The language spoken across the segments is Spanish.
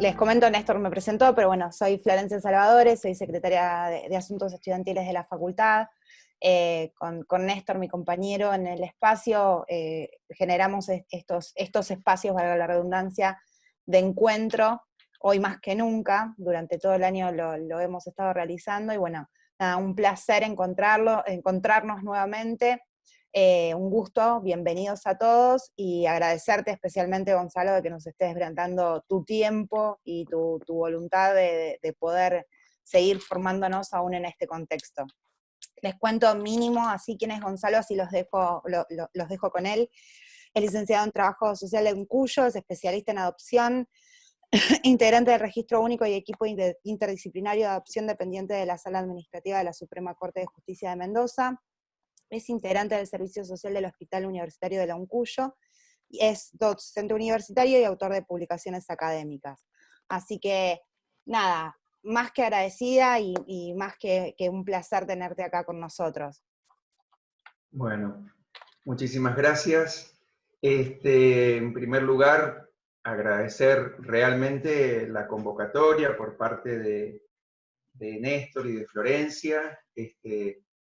Les comento, Néstor me presentó, pero bueno, soy Florencia Salvadores, soy secretaria de Asuntos Estudiantiles de la facultad. Con Néstor, mi compañero, en el espacio, generamos estos espacios, valga la redundancia, de encuentro, hoy más que nunca, durante todo el año lo hemos estado realizando, y bueno, nada, un placer encontrarnos nuevamente. Un gusto, bienvenidos a todos, y agradecerte especialmente, Gonzalo, de que nos estés brindando tu tiempo y tu voluntad de poder seguir formándonos aún en este contexto. Les cuento mínimo así quién es Gonzalo, así los dejo con él. Es licenciado en Trabajo Social en Cuyo, es especialista en adopción, integrante del Registro Único y equipo interdisciplinario de adopción dependiente de la Sala Administrativa de la Suprema Corte de Justicia de Mendoza. Es integrante del Servicio Social del Hospital Universitario de la UNCUYO, es docente universitario y autor de publicaciones académicas. Así que, nada, más que agradecida y más que un placer tenerte acá con nosotros. Bueno, muchísimas gracias. En primer lugar, agradecer realmente la convocatoria por parte de Néstor y de Florencia,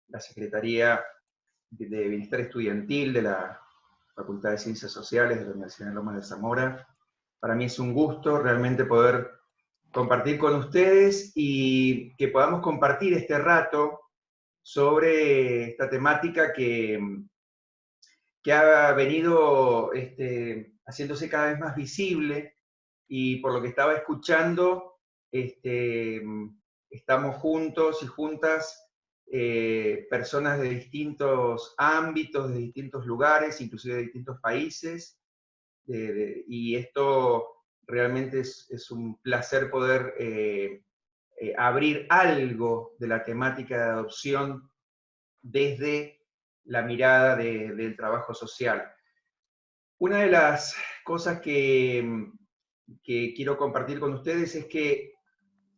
la Secretaría de Bienestar Estudiantil de la Facultad de Ciencias Sociales de la Universidad de Lomas de Zamora. Para mí es un gusto realmente poder compartir con ustedes y que podamos compartir este rato sobre esta temática que ha venido haciéndose cada vez más visible, y por lo que estaba escuchando, estamos juntos y juntas, personas de distintos ámbitos, de distintos lugares, inclusive de distintos países, y esto realmente es un placer poder abrir algo de la temática de adopción desde la mirada del trabajo social. Una de las cosas que quiero compartir con ustedes es que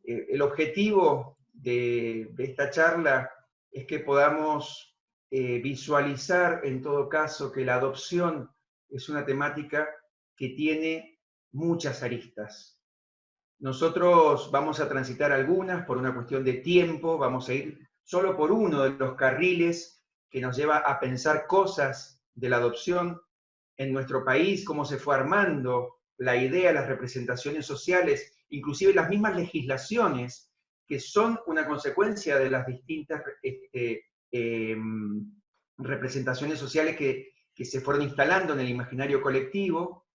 el objetivo de esta charla es que podamos visualizar, en todo caso, que la adopción es una temática que tiene muchas aristas. Nosotros vamos a transitar algunas por una cuestión de tiempo, vamos a ir solo por uno de los carriles que nos lleva a pensar cosas de la adopción en nuestro país, cómo se fue armando la idea, las representaciones sociales, inclusive las mismas legislaciones, que son una consecuencia de las distintas representaciones sociales que se fueron instalando en el imaginario colectivo,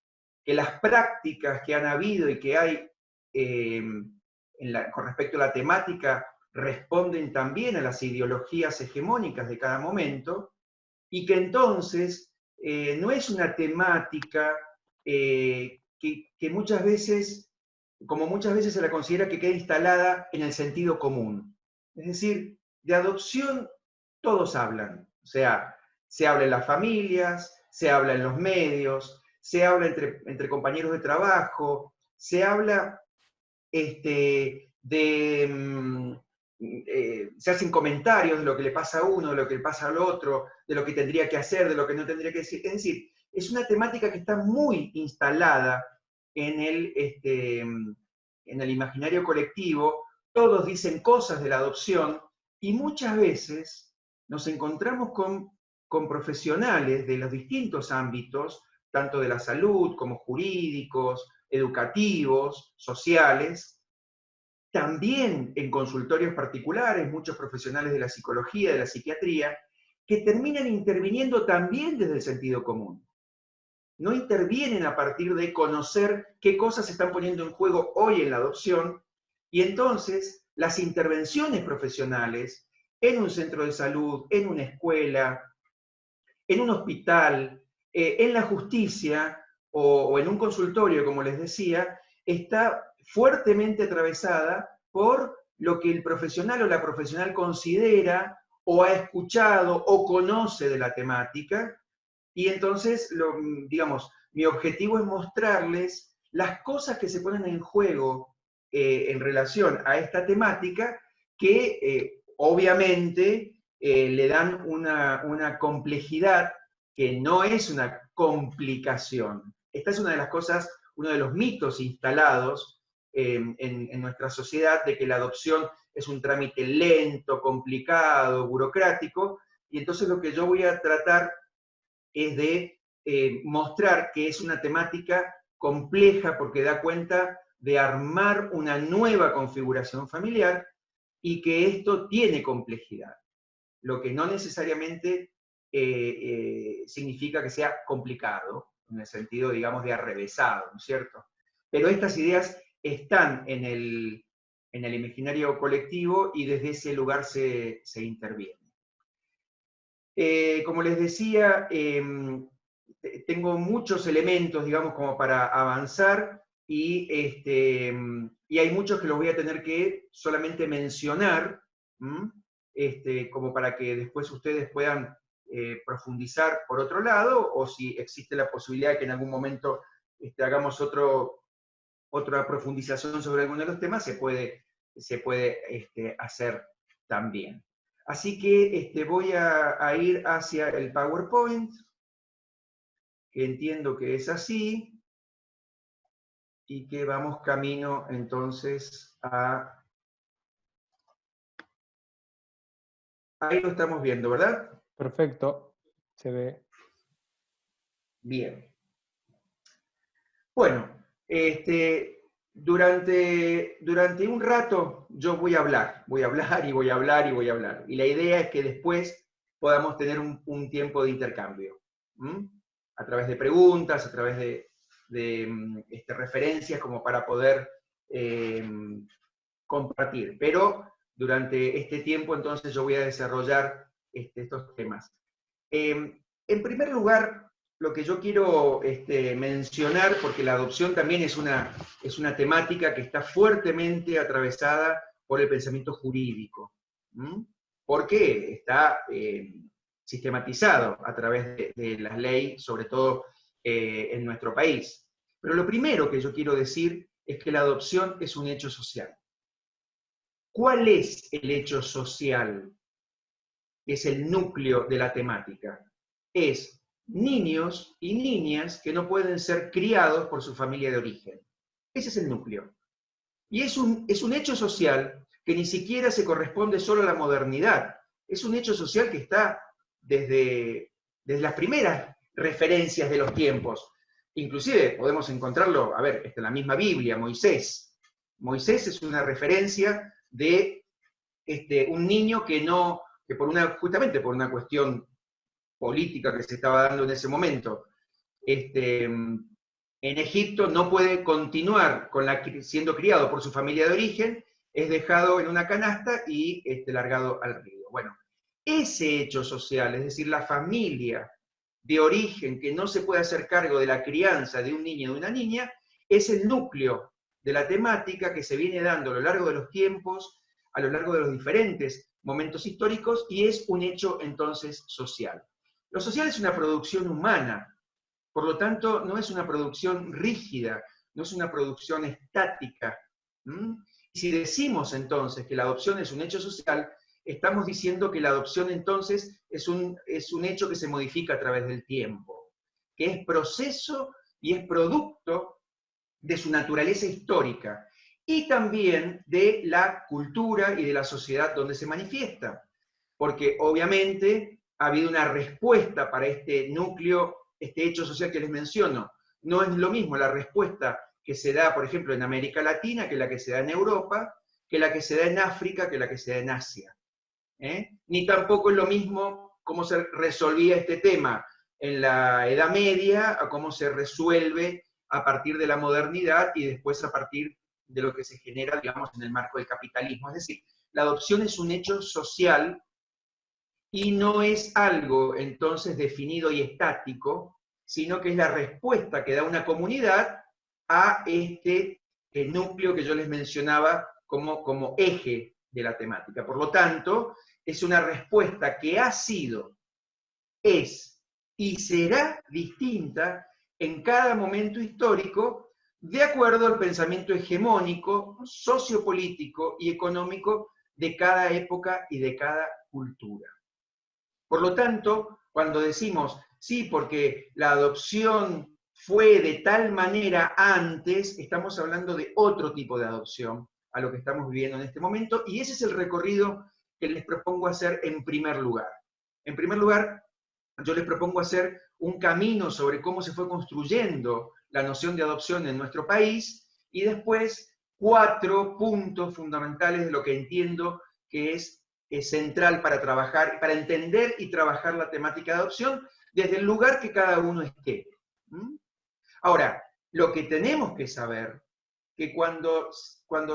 que las prácticas que han habido y que hay con respecto a la temática responden también a las ideologías hegemónicas de cada momento, y que entonces no es una temática que muchas veces, como muchas veces se la considera, que queda instalada en el sentido común. Es decir, de adopción todos hablan, o sea, se habla en las familias, se habla en los medios, se habla entre compañeros de trabajo, se habla se hacen comentarios de lo que le pasa a uno, de lo que le pasa al otro, de lo que tendría que hacer, de lo que no tendría que decir. Es decir, es una temática que está muy instalada en el imaginario colectivo. Todos dicen cosas de la adopción, y muchas veces nos encontramos con profesionales de los distintos ámbitos, tanto de la salud como jurídicos, educativos, sociales, también en consultorios particulares, muchos profesionales de la psicología, de la psiquiatría, que terminan interviniendo también desde el sentido común. No intervienen a partir de conocer qué cosas se están poniendo en juego hoy en la adopción, y entonces las intervenciones profesionales en un centro de salud, en una escuela, en un hospital, en la justicia o en un consultorio, como les decía, está fuertemente atravesada por lo que el profesional o la profesional considera o ha escuchado o conoce de la temática. Y entonces, digamos, mi objetivo es mostrarles las cosas que se ponen en juego en relación a esta temática, que obviamente le dan una complejidad que no es una complicación. Esta es una de las cosas, uno de los mitos instalados en nuestra sociedad de que la adopción es un trámite lento, complicado, burocrático, y entonces lo que yo voy a tratar es de mostrar que es una temática compleja porque da cuenta de armar una nueva configuración familiar y que esto tiene complejidad, lo que no necesariamente significa que sea complicado, en el sentido, digamos, de arrevesado, ¿no es cierto? Pero estas ideas están en el imaginario colectivo y desde ese lugar se interviene. Como les decía, tengo muchos elementos, digamos, como para avanzar y hay muchos que los voy a tener que solamente mencionar, como para que después ustedes puedan profundizar por otro lado, o si existe la posibilidad de que en algún momento hagamos otra profundización sobre alguno de los temas, se puede hacer también. Así que voy a ir hacia el PowerPoint, que entiendo que es así, y que vamos camino entonces a... Ahí lo estamos viendo, ¿verdad? Perfecto, se ve. Bien. Bueno, durante un rato yo voy a hablar y voy a hablar y voy a hablar. Y la idea es que después podamos tener un tiempo de intercambio. A través de preguntas, a través de referencias como para poder compartir. Pero durante este tiempo entonces yo voy a desarrollar estos temas. En primer lugar, lo que yo quiero mencionar, porque la adopción también es una temática que está fuertemente atravesada por el pensamiento jurídico, porque está sistematizado a través de las leyes, sobre todo en nuestro país. Pero lo primero que yo quiero decir es que la adopción es un hecho social. ¿Cuál es el hecho social? Es el núcleo de la temática. Es niños y niñas que no pueden ser criados por su familia de origen. Ese es el núcleo. Y es un hecho social que ni siquiera se corresponde solo a la modernidad. Es un hecho social que está desde las primeras referencias de los tiempos. Inclusive podemos encontrarlo, a ver, en la misma Biblia, Moisés. Moisés es una referencia de un niño que justamente por una cuestión política que se estaba dando en ese momento, en Egipto no puede continuar siendo criado por su familia de origen, es dejado en una canasta y largado al río. Bueno, ese hecho social, es decir, la familia de origen que no se puede hacer cargo de la crianza de un niño o de una niña, es el núcleo de la temática que se viene dando a lo largo de los tiempos, a lo largo de los diferentes momentos históricos, y es un hecho entonces social. Lo social es una producción humana, por lo tanto no es una producción rígida, no es una producción estática. Y si decimos entonces que la adopción es un hecho social, estamos diciendo que la adopción entonces es un hecho que se modifica a través del tiempo, que es proceso y es producto de su naturaleza histórica y también de la cultura y de la sociedad donde se manifiesta. Porque obviamente ha habido una respuesta para este núcleo, este hecho social que les menciono. No es lo mismo la respuesta que se da, por ejemplo, en América Latina, que la que se da en Europa, que la que se da en África, que la que se da en Asia. Ni tampoco es lo mismo cómo se resolvía este tema en la Edad Media, a cómo se resuelve a partir de la modernidad y después a partir de lo que se genera, digamos, en el marco del capitalismo. Es decir, la adopción es un hecho social y no es algo entonces definido y estático, sino que es la respuesta que da una comunidad a este núcleo que yo les mencionaba como eje de la temática. Por lo tanto, es una respuesta que ha sido, es y será distinta en cada momento histórico de acuerdo al pensamiento hegemónico, sociopolítico y económico de cada época y de cada cultura. Por lo tanto, cuando decimos, sí, porque la adopción fue de tal manera antes, estamos hablando de otro tipo de adopción a lo que estamos viviendo en este momento, y ese es el recorrido que les propongo hacer en primer lugar. En primer lugar, yo les propongo hacer un camino sobre cómo se fue construyendo la noción de adopción en nuestro país, y después 4 puntos fundamentales de lo que entiendo que es central para trabajar, para entender y trabajar la temática de adopción desde el lugar que cada uno esté. Ahora, lo que tenemos que saber, que cuando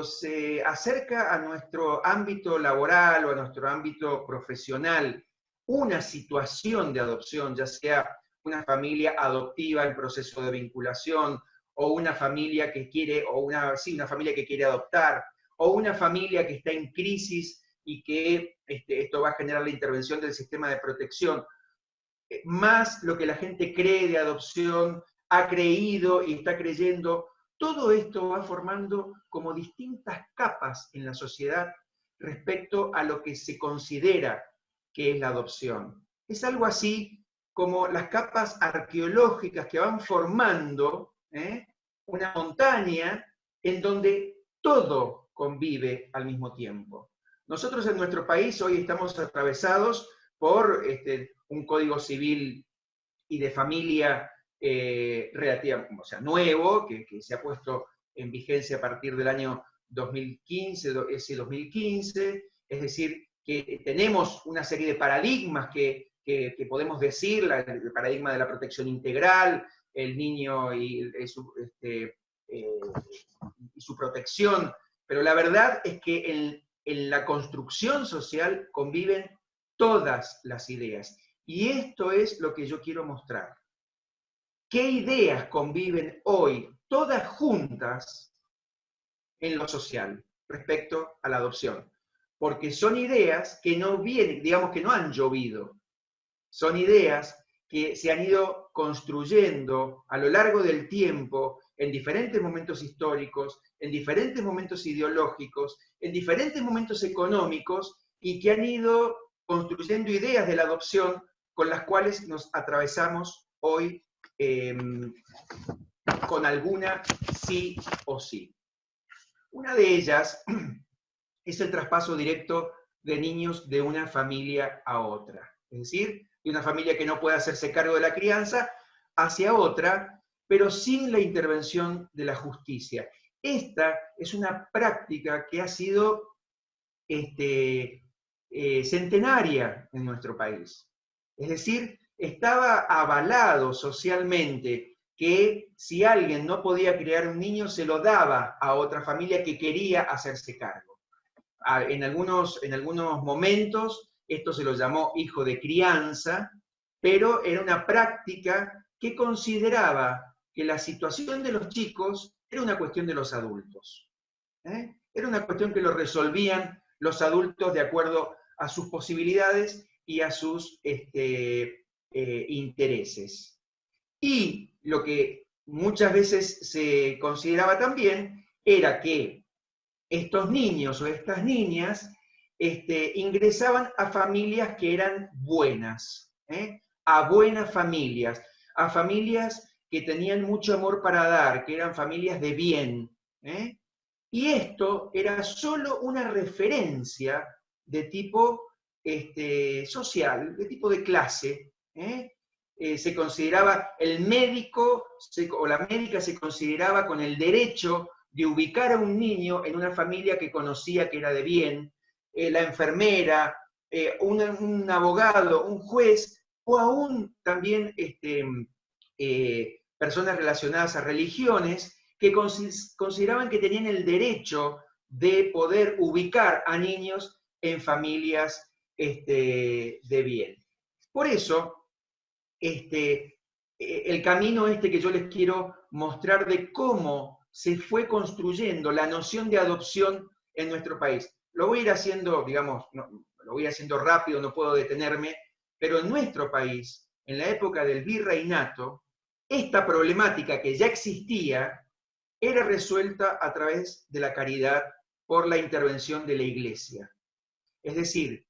se acerca a nuestro ámbito laboral o a nuestro ámbito profesional una situación de adopción, ya sea una familia adoptiva en proceso de vinculación, o una familia que quiere, una familia que quiere adoptar, o una familia que está en crisis y que esto va a generar la intervención del sistema de protección, más lo que la gente cree de adopción, ha creído y está creyendo, todo esto va formando como distintas capas en la sociedad respecto a lo que se considera que es la adopción. Es algo así como las capas arqueológicas que van formando una montaña en donde todo convive al mismo tiempo. Nosotros en nuestro país hoy estamos atravesados por un código civil y de familia o sea, nuevo, que se ha puesto en vigencia a partir del año 2015, ese 2015, es decir, que tenemos una serie de paradigmas que podemos decir, el paradigma de la protección integral, el niño y su protección, pero la verdad es que en la construcción social conviven todas las ideas. Y esto es lo que yo quiero mostrar. ¿Qué ideas conviven hoy, todas juntas, en lo social respecto a la adopción? Porque son ideas que no vienen, digamos que no han llovido. Son ideas que se han ido construyendo a lo largo del tiempo, en diferentes momentos históricos, en diferentes momentos ideológicos, en diferentes momentos económicos, y que han ido construyendo ideas de la adopción con las cuales nos atravesamos hoy con alguna sí o sí. Una de ellas es el traspaso directo de niños de una familia a otra. Es decir, de una familia que no puede hacerse cargo de la crianza hacia otra, pero sin la intervención de la justicia. Esta es una práctica que ha sido centenaria en nuestro país. Es decir, estaba avalado socialmente que si alguien no podía criar un niño, se lo daba a otra familia que quería hacerse cargo. En algunos momentos esto se lo llamó hijo de crianza, pero era una práctica que consideraba que la situación de los chicos era una cuestión de los adultos. Era una cuestión que lo resolvían los adultos de acuerdo a sus posibilidades y a sus intereses. Y lo que muchas veces se consideraba también era que estos niños o estas niñas ingresaban a familias que eran buenas, a buenas familias, a familias que tenían mucho amor para dar, que eran familias de bien. Y esto era solo una referencia de tipo social, de tipo de clase. Se consideraba el médico o la médica se consideraba con el derecho de ubicar a un niño en una familia que conocía que era de bien, la enfermera, un abogado, un juez, o aún también personas relacionadas a religiones que consideraban que tenían el derecho de poder ubicar a niños en familias de bien. Por eso, el camino que yo les quiero mostrar de cómo se fue construyendo la noción de adopción en nuestro país. Lo voy a ir haciendo, digamos, lo voy haciendo rápido, no puedo detenerme, pero en nuestro país, en la época del virreinato, esta problemática que ya existía era resuelta a través de la caridad por la intervención de la Iglesia. Es decir,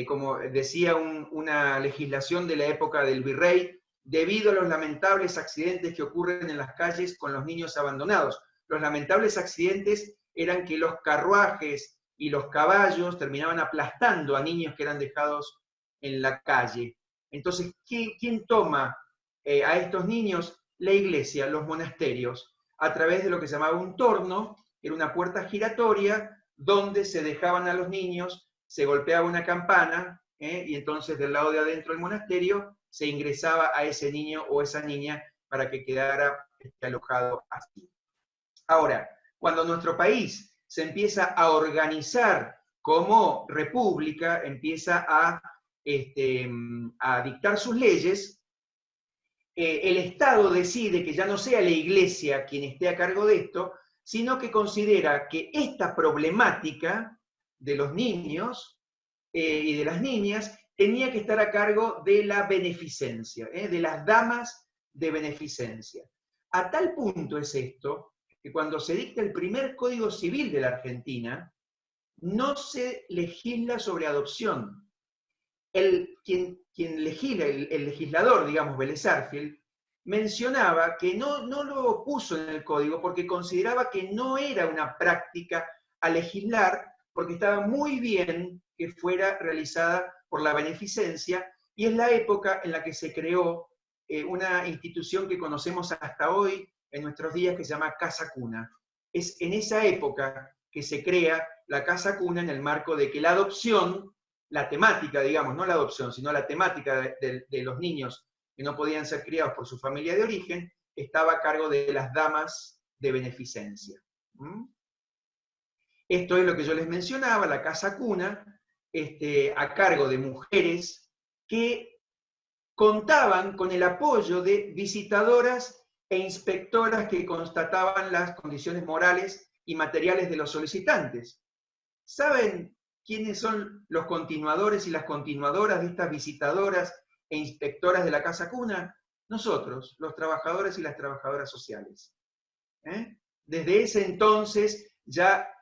como decía una legislación de la época del virrey, debido a los lamentables accidentes que ocurren en las calles con los niños abandonados. Los lamentables accidentes eran que los carruajes y los caballos terminaban aplastando a niños que eran dejados en la calle. Entonces, ¿quién toma a estos niños? La iglesia, los monasterios, a través de lo que se llamaba un torno, era una puerta giratoria donde se dejaban a los niños, se golpeaba una campana, y entonces del lado de adentro del monasterio se ingresaba a ese niño o esa niña para que quedara alojado así. Ahora, cuando nuestro país se empieza a organizar como república, empieza a dictar sus leyes, el Estado decide que ya no sea la Iglesia quien esté a cargo de esto, sino que considera que esta problemática de los niños y de las niñas tenía que estar a cargo de la beneficencia, de las damas de beneficencia. A tal punto es esto, que cuando se dicta el primer Código Civil de la Argentina, no se legisla sobre adopción. Quien legisla, el legislador, digamos, Vélez Sarsfield, mencionaba que no lo puso en el código porque consideraba que no era una práctica a legislar, porque estaba muy bien que fuera realizada por la beneficencia, y es la época en la que se creó una institución que conocemos hasta hoy, en nuestros días, que se llama Casa Cuna. Es en esa época que se crea la Casa Cuna en el marco de que la adopción, la temática, digamos, no la adopción, sino la temática de los niños que no podían ser criados por su familia de origen, estaba a cargo de las damas de beneficencia. Esto es lo que yo les mencionaba, la Casa Cuna, a cargo de mujeres que contaban con el apoyo de visitadoras e inspectoras que constataban las condiciones morales y materiales de los solicitantes. ¿Saben quiénes son los continuadores y las continuadoras de estas visitadoras e inspectoras de la Casa Cuna? Nosotros, los trabajadores y las trabajadoras sociales. Desde ese entonces ya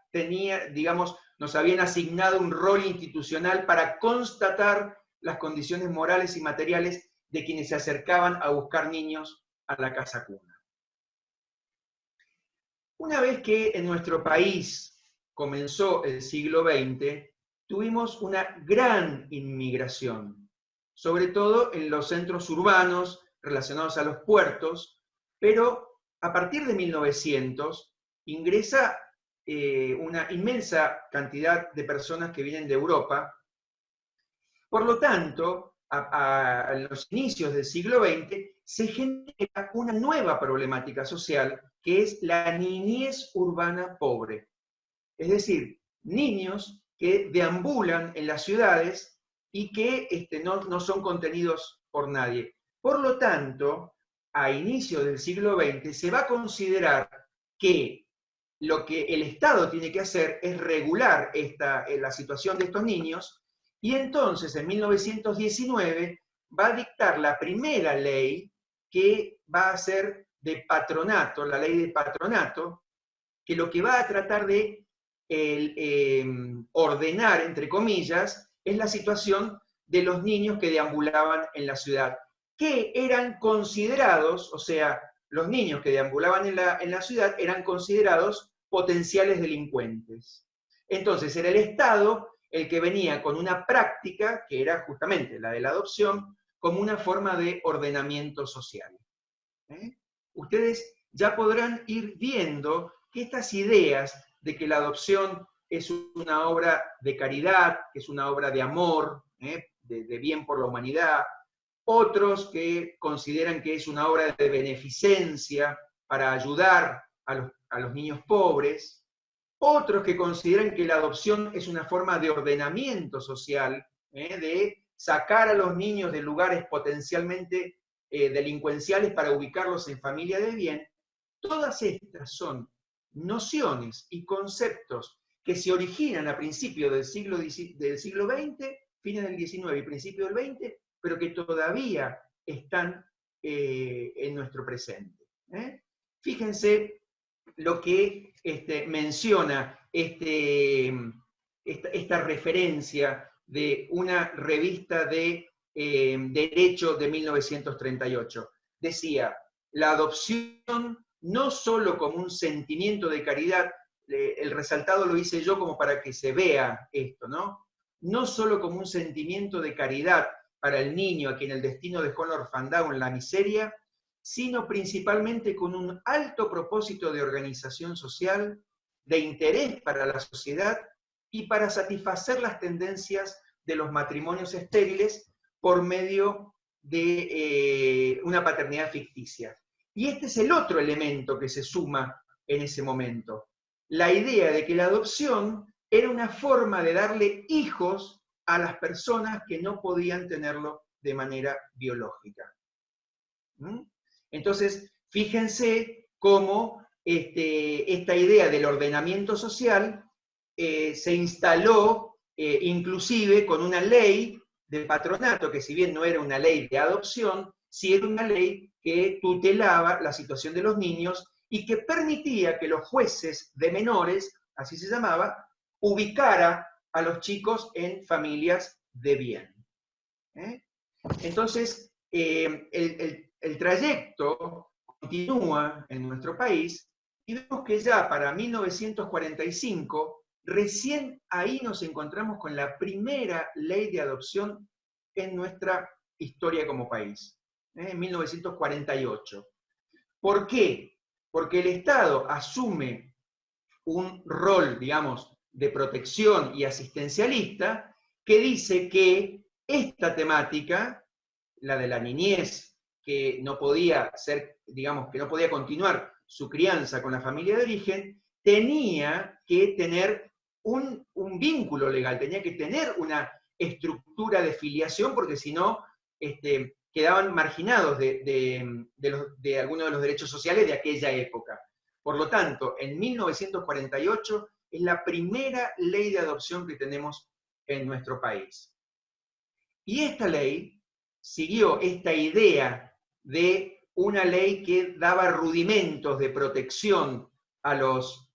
nos habían asignado un rol institucional para constatar las condiciones morales y materiales de quienes se acercaban a buscar niños a la Casa Cuna. Una vez que en nuestro país comenzó el siglo XX, tuvimos una gran inmigración, sobre todo en los centros urbanos relacionados a los puertos, pero a partir de 1900 ingresa una inmensa cantidad de personas que vienen de Europa. Por lo tanto, a los inicios del siglo XX se genera una nueva problemática social, que es la niñez urbana pobre. Es decir, niños que deambulan en las ciudades y que no son contenidos por nadie. Por lo tanto, a inicios del siglo XX se va a considerar que lo que el Estado tiene que hacer es regular la situación de estos niños, y entonces en 1919 va a dictar la primera ley que va a ser de patronato, la ley de patronato, que lo que va a tratar de ordenar, entre comillas, es la situación de los niños que deambulaban en la ciudad, que eran considerados, o sea, los niños que deambulaban en la ciudad eran considerados potenciales delincuentes. Entonces era el Estado el que venía con una práctica, que era justamente la de la adopción, como una forma de ordenamiento social. Ustedes ya podrán ir viendo que estas ideas de que la adopción es una obra de caridad, que es una obra de amor, de bien por la humanidad, otros que consideran que es una obra de beneficencia para ayudar a los niños pobres, otros que consideran que la adopción es una forma de ordenamiento social, de sacar a los niños de lugares potencialmente delincuenciales para ubicarlos en familia de bien. Todas estas son nociones y conceptos que se originan a principios del siglo XX, fines del XIX y principios del XX, pero que todavía están en nuestro presente. Fíjense lo que menciona esta referencia de una revista de derecho de 1938. Decía, la adopción no solo como un sentimiento de caridad, el resaltado lo hice yo como para que se vea esto, ¿no? No solo como un sentimiento de caridad para el niño a quien el destino dejó en la orfandad o en la miseria, sino principalmente con un alto propósito de organización social, de interés para la sociedad y para satisfacer las tendencias de los matrimonios estériles por medio de una paternidad ficticia. Y este es el otro elemento que se suma en ese momento. La idea de que la adopción era una forma de darle hijos a las personas que no podían tenerlo de manera biológica. Entonces, fíjense cómo esta idea del ordenamiento social se instaló inclusive con una ley de patronato, que si bien no era una ley de adopción, sí era una ley que tutelaba la situación de los niños y que permitía que los jueces de menores, así se llamaba, ubicara a los chicos en familias de bien. Entonces, el trayecto continúa en nuestro país y vemos que ya para 1945, recién ahí nos encontramos con la primera ley de adopción en nuestra historia como país, en 1948. ¿Por qué? Porque el Estado asume un rol, digamos, de protección y asistencialista que dice que esta temática, la de la niñez, que no podía ser, digamos, que no podía continuar su crianza con la familia de origen, tenía que tener un vínculo legal, tenía que tener una estructura de filiación, porque si no, quedaban marginados de algunos de los derechos sociales de aquella época. Por lo tanto, en 1948 es la primera ley de adopción que tenemos en nuestro país. Y esta ley siguió esta idea de una ley que daba rudimentos de protección a los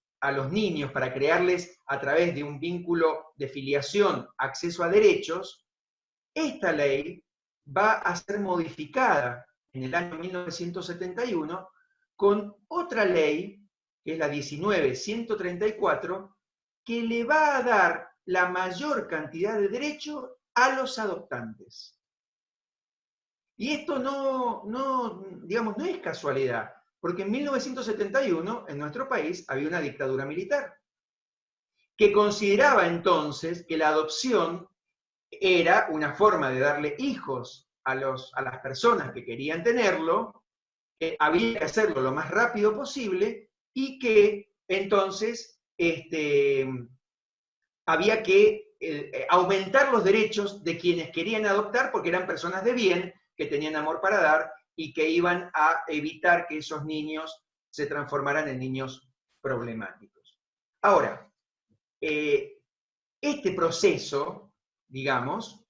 niños para crearles a través de un vínculo de filiación, acceso a derechos. Esta ley va a ser modificada en el año 1971 con otra ley, que es la 19.134, que le va a dar la mayor cantidad de derechos a los adoptantes. Y esto digamos, no es casualidad, porque en 1971 en nuestro país había una dictadura militar, que consideraba entonces que la adopción era una forma de darle hijos a las personas que querían tenerlo, que había que hacerlo lo más rápido posible y que entonces había que aumentar los derechos de quienes querían adoptar porque eran personas de bien, que tenían amor para dar y que iban a evitar que esos niños se transformaran en niños problemáticos. Ahora, este proceso, digamos,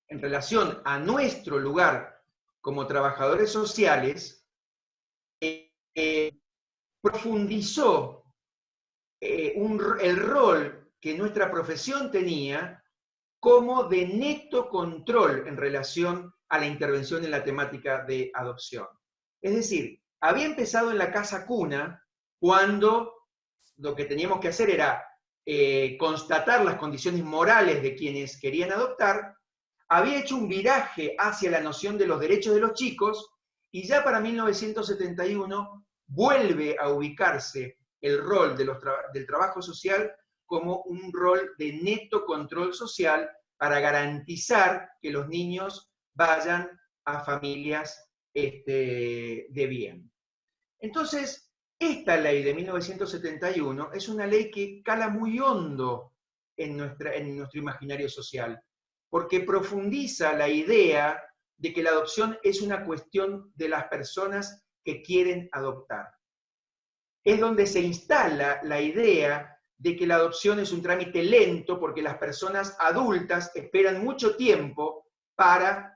en relación a nuestro lugar como trabajadores sociales, profundizó el rol que nuestra profesión tenía como de neto control en relación a la intervención en la temática de adopción. Es decir, había empezado en la casa cuna cuando lo que teníamos que hacer era constatar las condiciones morales de quienes querían adoptar, había hecho un viraje hacia la noción de los derechos de los chicos y ya para 1971 vuelve a ubicarse el rol del trabajo social como un rol de neto control social para garantizar que los niños vayan a familias de bien. Entonces, esta ley de 1971 es una ley que cala muy hondo en nuestro imaginario social, porque profundiza la idea de que la adopción es una cuestión de las personas que quieren adoptar. Es donde se instala la idea de que la adopción es un trámite lento porque las personas adultas esperan mucho tiempo para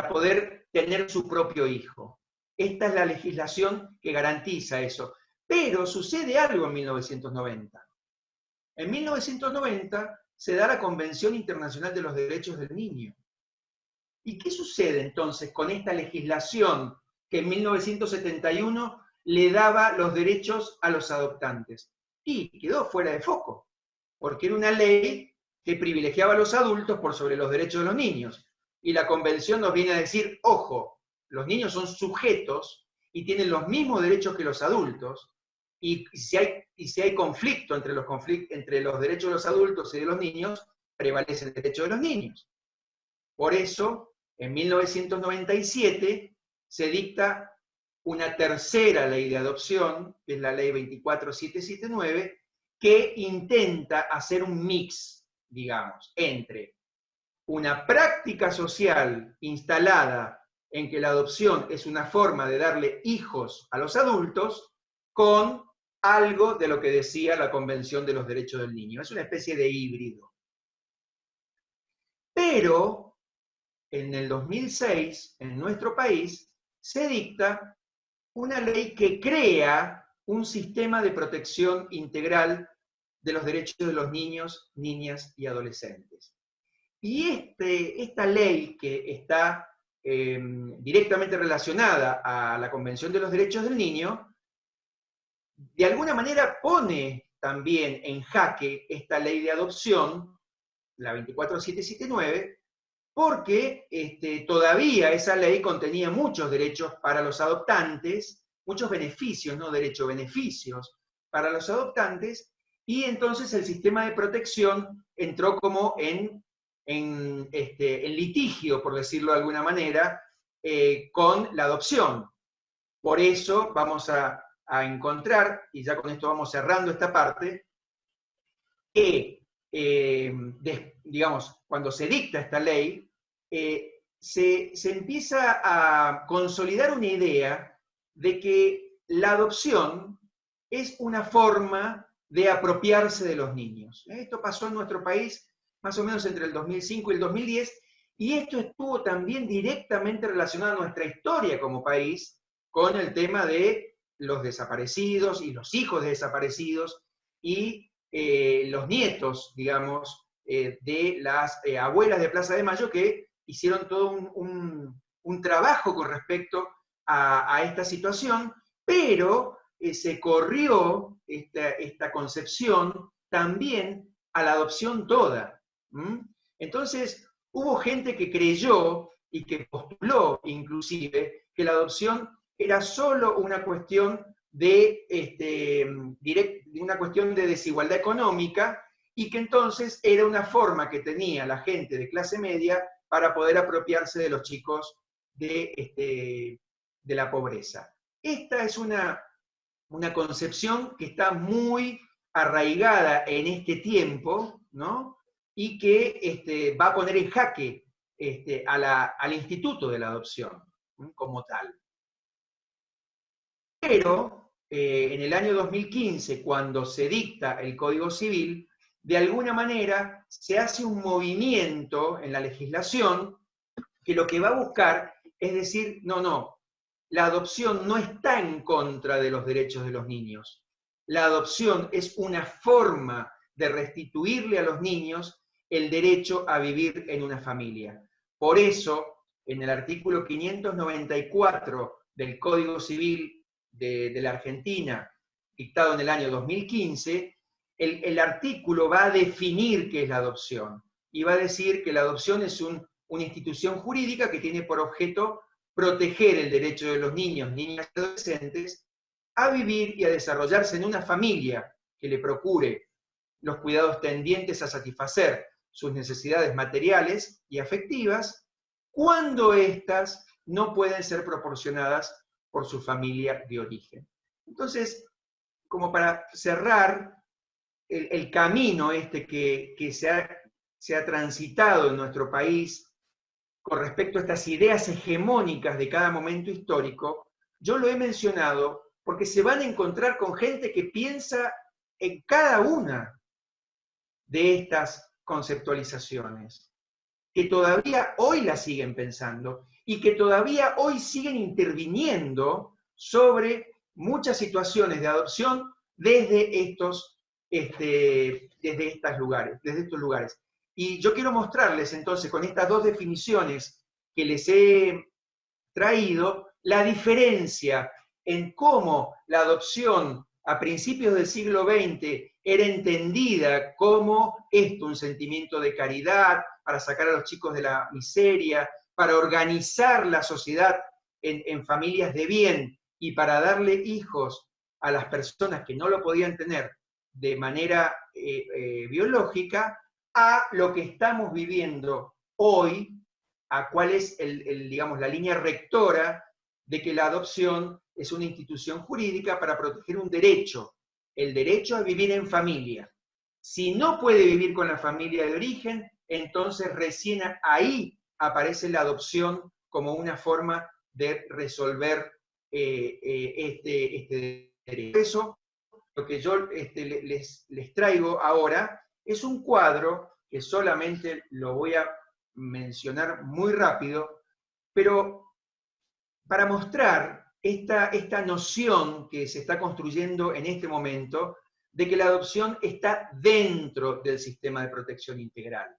poder tener su propio hijo. Esta es la legislación que garantiza eso. Pero sucede algo en 1990. En 1990 se da la Convención Internacional de los Derechos del Niño. ¿Y qué sucede entonces con esta legislación que en 1971 le daba los derechos a los adoptantes? Y quedó fuera de foco, porque era una ley que privilegiaba a los adultos por sobre los derechos de los niños. Y la Convención nos viene a decir, ojo, los niños son sujetos y tienen los mismos derechos que los adultos, y si hay conflicto entre los derechos de los adultos y de los niños, prevalece el derecho de los niños. Por eso, en 1997, se dicta una tercera ley de adopción, que es la ley 24779, que intenta hacer un mix, digamos, entre una práctica social instalada en que la adopción es una forma de darle hijos a los adultos, con algo de lo que decía la Convención de los Derechos del Niño. Es una especie de híbrido. Pero, en el 2006, en nuestro país, se dicta una ley que crea un sistema de protección integral de los derechos de los niños, niñas y adolescentes. Y esta ley, que está directamente relacionada a la Convención de los Derechos del Niño, de alguna manera pone también en jaque esta ley de adopción, la 24779, porque todavía esa ley contenía muchos derechos para los adoptantes, muchos beneficios, no derechos, beneficios para los adoptantes, y entonces el sistema de protección entró como en litigio, por decirlo de alguna manera, con la adopción. Por eso vamos a encontrar, y ya con esto vamos cerrando esta parte, que, digamos, cuando se dicta esta ley, se empieza a consolidar una idea de que la adopción es una forma de apropiarse de los niños. Esto pasó en nuestro país más o menos entre el 2005 y el 2010, y esto estuvo también directamente relacionado a nuestra historia como país, con el tema de los desaparecidos y los hijos de desaparecidos, y los nietos, digamos, de las abuelas de Plaza de Mayo, que hicieron todo un trabajo con respecto a esta situación, pero se corrió esta concepción también a la adopción toda. Entonces, hubo gente que creyó y que postuló inclusive que la adopción era solo una cuestión de desigualdad económica, y que entonces era una forma que tenía la gente de clase media para poder apropiarse de los chicos de la pobreza. Esta es una concepción que está muy arraigada en este tiempo, ¿no? Y que va a poner en jaque al instituto de la adopción, ¿no?, como tal. Pero en el año 2015, cuando se dicta el Código Civil, de alguna manera se hace un movimiento en la legislación que lo que va a buscar es decir, no, la adopción no está en contra de los derechos de los niños. La adopción es una forma de restituirle a los niños el derecho a vivir en una familia. Por eso, en el artículo 594 del Código Civil de la Argentina, dictado en el año 2015, el artículo va a definir qué es la adopción, y va a decir que la adopción es una institución jurídica que tiene por objeto proteger el derecho de los niños, niñas y adolescentes a vivir y a desarrollarse en una familia que le procure los cuidados tendientes a satisfacer sus necesidades materiales y afectivas, cuando éstas no pueden ser proporcionadas por su familia de origen. Entonces, como para cerrar el camino que se ha transitado en nuestro país con respecto a estas ideas hegemónicas de cada momento histórico, yo lo he mencionado porque se van a encontrar con gente que piensa en cada una de estas conceptualizaciones, que todavía hoy las siguen pensando y que todavía hoy siguen interviniendo sobre muchas situaciones de adopción desde estos desde estos lugares. Y yo quiero mostrarles entonces, con estas dos definiciones que les he traído, la diferencia en cómo la adopción a principios del siglo XX era entendida como esto, un sentimiento de caridad, para sacar a los chicos de la miseria, para organizar la sociedad en familias de bien y para darle hijos a las personas que no lo podían tener de manera biológica, a lo que estamos viviendo hoy, a cuál es digamos, la línea rectora de que la adopción es una institución jurídica para proteger un derecho, el derecho a vivir en familia. Si no puede vivir con la familia de origen, entonces recién ahí aparece la adopción como una forma de resolver este derecho. Por eso, lo que yo les traigo ahora es un cuadro que solamente lo voy a mencionar muy rápido, pero para mostrar esta noción que se está construyendo en este momento de que la adopción está dentro del sistema de protección integral.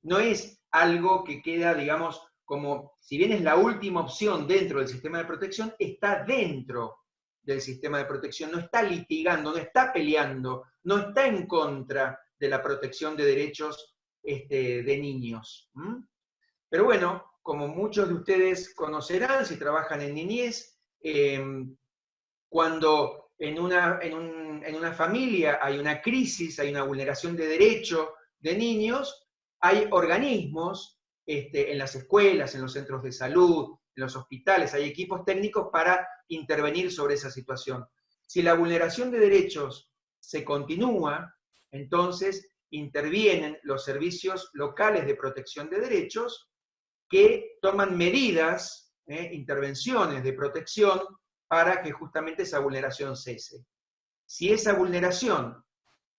No es algo que queda, digamos, como, si bien es la última opción dentro del sistema de protección, está dentro del sistema de protección, no está litigando, no está peleando, no está en contra de la protección de derechos de niños. Pero bueno, como muchos de ustedes conocerán, si trabajan en niñez, cuando en una familia hay una crisis, hay una vulneración de derecho de niños, hay organismos en las escuelas, en los centros de salud, en los hospitales, hay equipos técnicos para intervenir sobre esa situación. Si la vulneración de derechos se continúa, entonces intervienen los servicios locales de protección de derechos que toman medidas, intervenciones de protección para que justamente esa vulneración cese. Si esa vulneración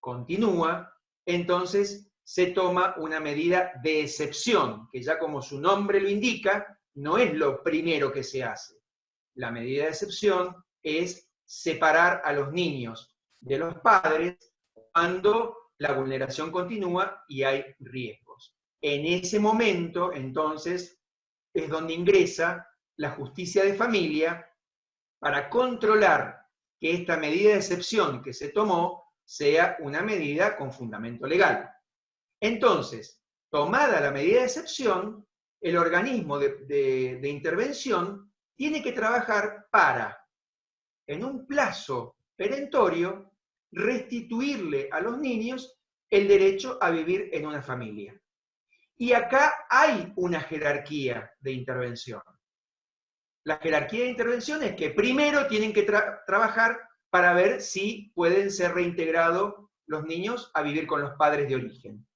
continúa, entonces se toma una medida de excepción, que ya como su nombre lo indica, no es lo primero que se hace. La medida de excepción es separar a los niños de los padres cuando la vulneración continúa y hay riesgos. En ese momento, entonces, es donde ingresa la justicia de familia para controlar que esta medida de excepción que se tomó sea una medida con fundamento legal. Entonces, tomada la medida de excepción, el organismo de intervención tiene que trabajar para, en un plazo perentorio, restituirle a los niños el derecho a vivir en una familia. Y acá hay una jerarquía de intervención. La jerarquía de intervención es que primero tienen que trabajar para ver si pueden ser reintegrados los niños a vivir con los padres de origen.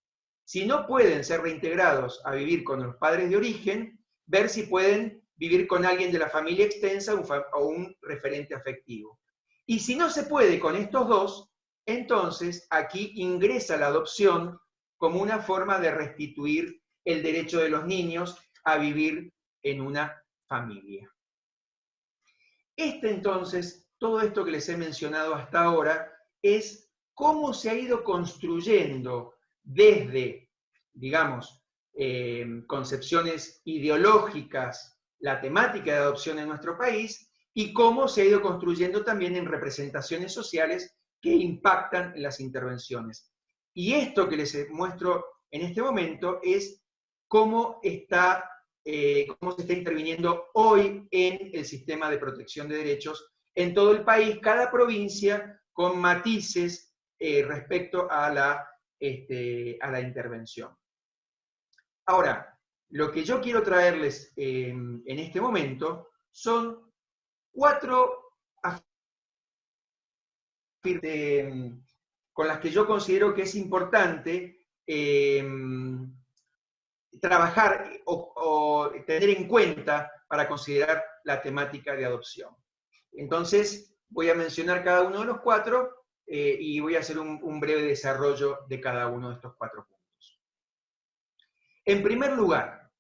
Si no pueden ser reintegrados a vivir con los padres de origen, ver si pueden vivir con alguien de la familia extensa o un referente afectivo. Y si no se puede con estos dos, entonces aquí ingresa la adopción como una forma de restituir el derecho de los niños a vivir en una familia. Entonces, todo esto que les he mencionado hasta ahora es cómo se ha ido construyendo desde, digamos, concepciones ideológicas, la temática de adopción en nuestro país, y cómo se ha ido construyendo también en representaciones sociales que impactan en las intervenciones. Y esto que les muestro en este momento es cómo se está interviniendo hoy en el sistema de protección de derechos en todo el país, cada provincia con matices respecto a la intervención. Ahora, lo que yo quiero traerles en este momento son 4 con las que yo considero que es importante trabajar o tener en cuenta para considerar la temática de adopción. Entonces, voy a mencionar cada uno de los 4 y voy a hacer un breve desarrollo de cada uno de estos 4 puntos. En primer lugar,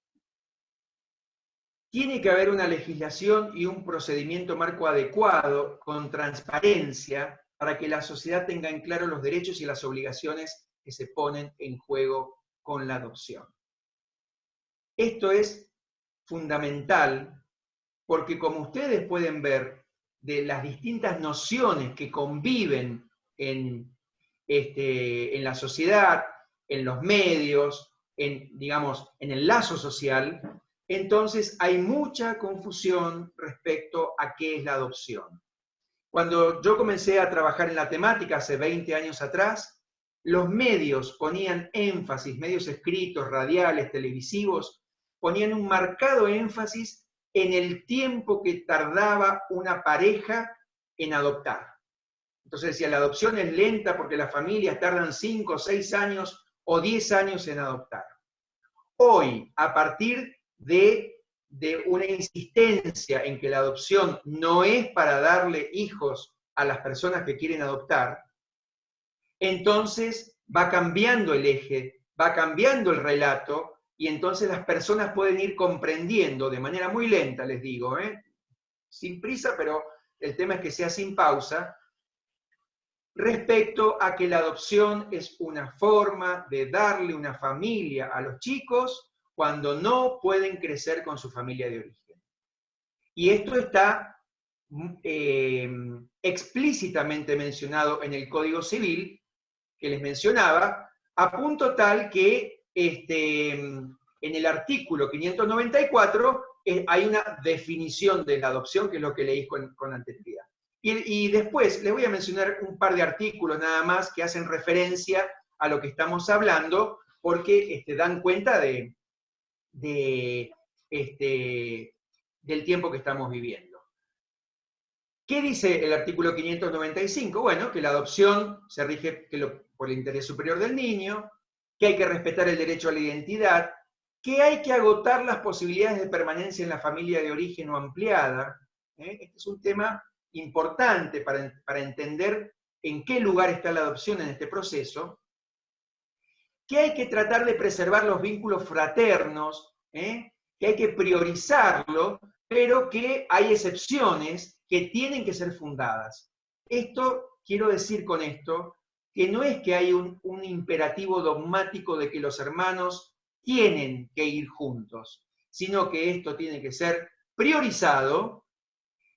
tiene que haber una legislación y un procedimiento marco adecuado, con transparencia, para que la sociedad tenga en claro los derechos y las obligaciones que se ponen en juego con la adopción. Esto es fundamental porque, como ustedes pueden ver, de las distintas nociones que conviven en la sociedad, en los medios, digamos, en el lazo social, entonces hay mucha confusión respecto a qué es la adopción. Cuando yo comencé a trabajar en la temática hace 20 años atrás, los medios ponían énfasis, medios escritos, radiales, televisivos, ponían un marcado énfasis en el tiempo que tardaba una pareja en adoptar. Entonces decía, la adopción es lenta porque las familias tardan 5, 6 años o 10 años en adoptar. Hoy, a partir de una insistencia en que la adopción no es para darle hijos a las personas que quieren adoptar, entonces va cambiando el eje, va cambiando el relato, y entonces las personas pueden ir comprendiendo de manera muy lenta, les digo, sin prisa, pero el tema es que sea sin pausa, respecto a que la adopción es una forma de darle una familia a los chicos cuando no pueden crecer con su familia de origen. Y esto está explícitamente mencionado en el Código Civil, que les mencionaba, a punto tal que en el artículo 594 hay una definición de la adopción, que es lo que leí con anterioridad. Y después les voy a mencionar un par de artículos nada más que hacen referencia a lo que estamos hablando, porque dan cuenta del tiempo que estamos viviendo. ¿Qué dice el artículo 595? Bueno, que la adopción se rige por el interés superior del niño, que hay que respetar el derecho a la identidad, que hay que agotar las posibilidades de permanencia en la familia de origen o ampliada. Este es un tema importante para entender en qué lugar está la adopción en este proceso, que hay que tratar de preservar los vínculos fraternos, que hay que priorizarlo, pero que hay excepciones que tienen que ser fundadas. Esto, quiero decir con esto, que no es que hay un imperativo dogmático de que los hermanos tienen que ir juntos, sino que esto tiene que ser priorizado.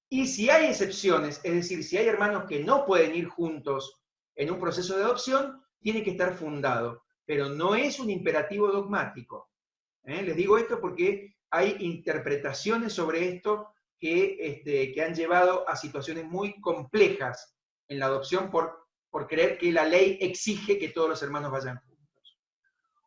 Y si hay excepciones, es decir, si hay hermanos que no pueden ir juntos en un proceso de adopción, tiene que estar fundado, pero no es un imperativo dogmático. Les digo esto porque hay interpretaciones sobre esto que han llevado a situaciones muy complejas en la adopción por creer que la ley exige que todos los hermanos vayan juntos.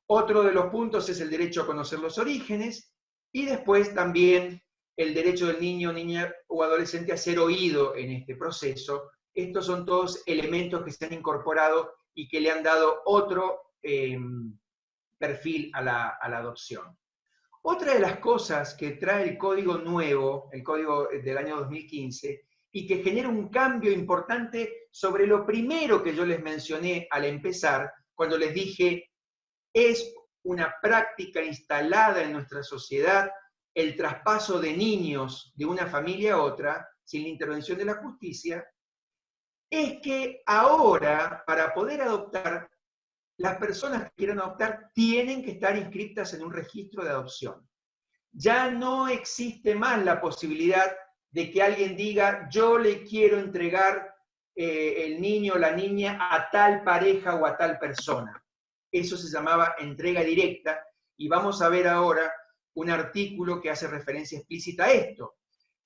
Otro de los puntos es el derecho a conocer los orígenes, y después también el derecho del niño, niña o adolescente a ser oído en este proceso. Estos son todos elementos que se han incorporado y que le han dado otro perfil a la adopción. Otra de las cosas que trae el código nuevo, el código del año 2015, y que genera un cambio importante sobre lo primero que yo les mencioné al empezar, cuando les dije, es una práctica instalada en nuestra sociedad el traspaso de niños de una familia a otra, sin la intervención de la justicia, es que ahora, para poder adoptar, las personas que quieran adoptar tienen que estar inscritas en un registro de adopción. Ya no existe más la posibilidad de que alguien diga, yo le quiero entregar el niño o la niña a tal pareja o a tal persona. Eso se llamaba entrega directa, y vamos a ver ahora un artículo que hace referencia explícita a esto.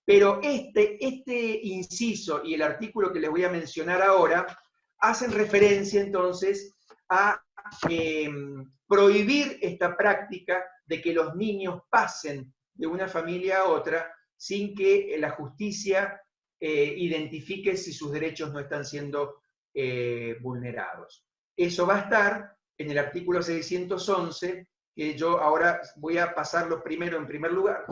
Pero este inciso y el artículo que les voy a mencionar ahora hacen referencia entonces a prohibir esta práctica de que los niños pasen de una familia a otra sin que la justicia identifique si sus derechos no están siendo vulnerados. Eso va a estar en el artículo 611, que yo ahora voy a pasarlo primero en primer lugar,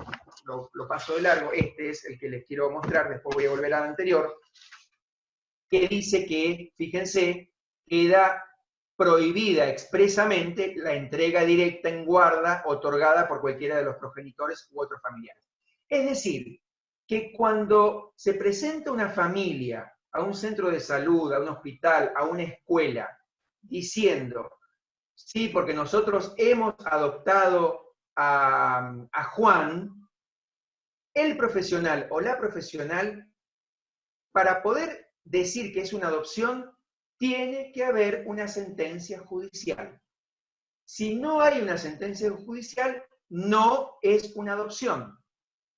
lo paso de largo, este es el que les quiero mostrar, después voy a volver al anterior, que dice que, fíjense, queda prohibida expresamente la entrega directa en guarda otorgada por cualquiera de los progenitores u otros familiares. Es decir, que cuando se presenta una familia a un centro de salud, a un hospital, a una escuela, diciendo, sí, porque nosotros hemos adoptado a Juan, el profesional o la profesional, para poder decir que es una adopción, tiene que haber una sentencia judicial. Si no hay una sentencia judicial, no es una adopción.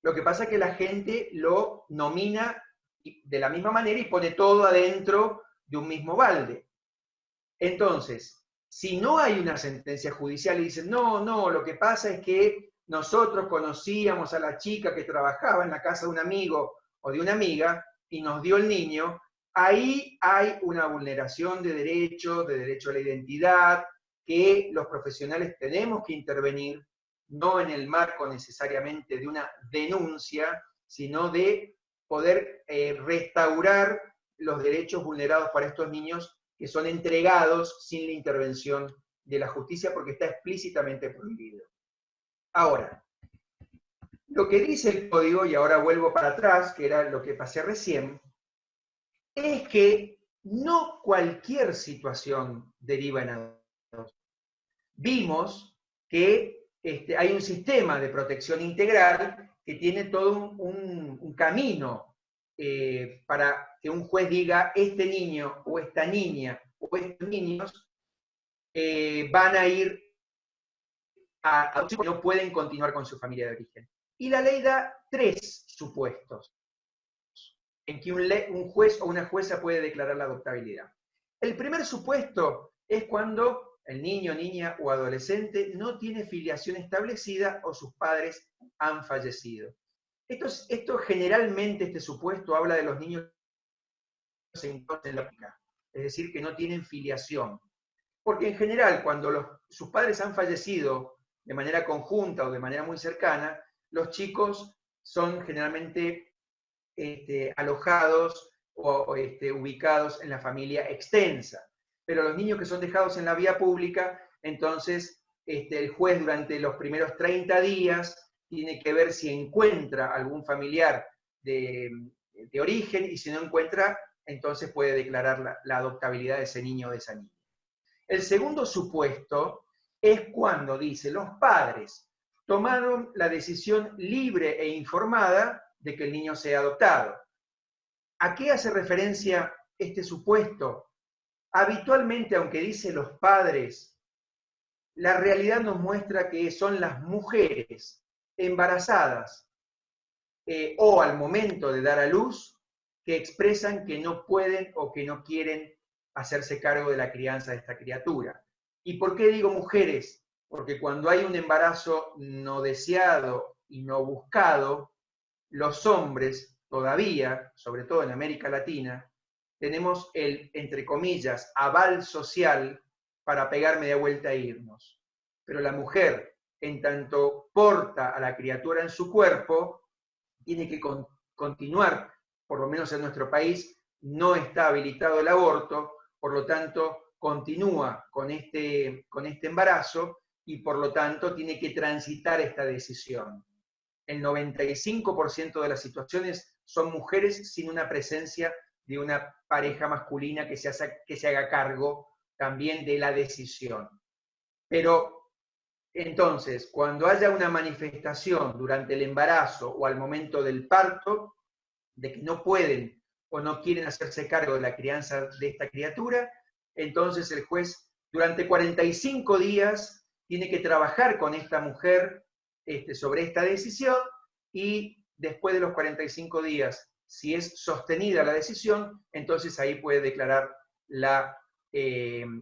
Lo que pasa es que la gente lo nomina de la misma manera y pone todo adentro de un mismo balde. Entonces, si no hay una sentencia judicial y dicen, no, lo que pasa es que nosotros conocíamos a la chica que trabajaba en la casa de un amigo o de una amiga y nos dio el niño, ahí hay una vulneración de derecho a la identidad, que los profesionales tenemos que intervenir, no en el marco necesariamente de una denuncia, sino de poder restaurar los derechos vulnerados para estos niños que son entregados sin la intervención de la justicia porque está explícitamente prohibido. Ahora, lo que dice el código, y ahora vuelvo para atrás, que era lo que pasé recién, es que no cualquier situación deriva en adopción. Vimos que hay un sistema de protección integral que tiene todo un camino para que un juez diga, este niño o esta niña o estos niños van a ir a adopción porque no pueden continuar con su familia de origen. Y la ley da 3 supuestos en que un juez o una jueza puede declarar la adoptabilidad. El primer supuesto es cuando el niño, niña o adolescente no tiene filiación establecida o sus padres han fallecido. Esto generalmente, este supuesto, habla de los niños en la época, es decir, que no tienen filiación. Porque en general, cuando sus padres han fallecido de manera conjunta o de manera muy cercana, los chicos son generalmente alojados o ubicados en la familia extensa. Pero los niños que son dejados en la vía pública, entonces el juez durante los primeros 30 días tiene que ver si encuentra algún familiar de origen y si no encuentra, entonces puede declarar la adoptabilidad de ese niño o de esa niña. El segundo supuesto es cuando dice los padres tomaron la decisión libre e informada de que el niño sea adoptado. ¿A qué hace referencia este supuesto? Habitualmente, aunque dice los padres, la realidad nos muestra que son las mujeres embarazadas o al momento de dar a luz que expresan que no pueden o que no quieren hacerse cargo de la crianza de esta criatura. ¿Y por qué digo mujeres? Porque cuando hay un embarazo no deseado y no buscado, los hombres todavía, sobre todo en América Latina, tenemos el, entre comillas, aval social para pegar media vuelta e irnos. Pero la mujer, en tanto porta a la criatura en su cuerpo, tiene que continuar, por lo menos en nuestro país, no está habilitado el aborto, por lo tanto, continúa con este embarazo y por lo tanto tiene que transitar esta decisión. El 95% de las situaciones son mujeres sin una presencia de una pareja masculina que se haga cargo también de la decisión. Pero entonces, cuando haya una manifestación durante el embarazo o al momento del parto, de que no pueden o no quieren hacerse cargo de la crianza de esta criatura, entonces el juez durante 45 días tiene que trabajar con esta mujer sobre esta decisión y después de los 45 días, si es sostenida la decisión, entonces ahí puede declarar la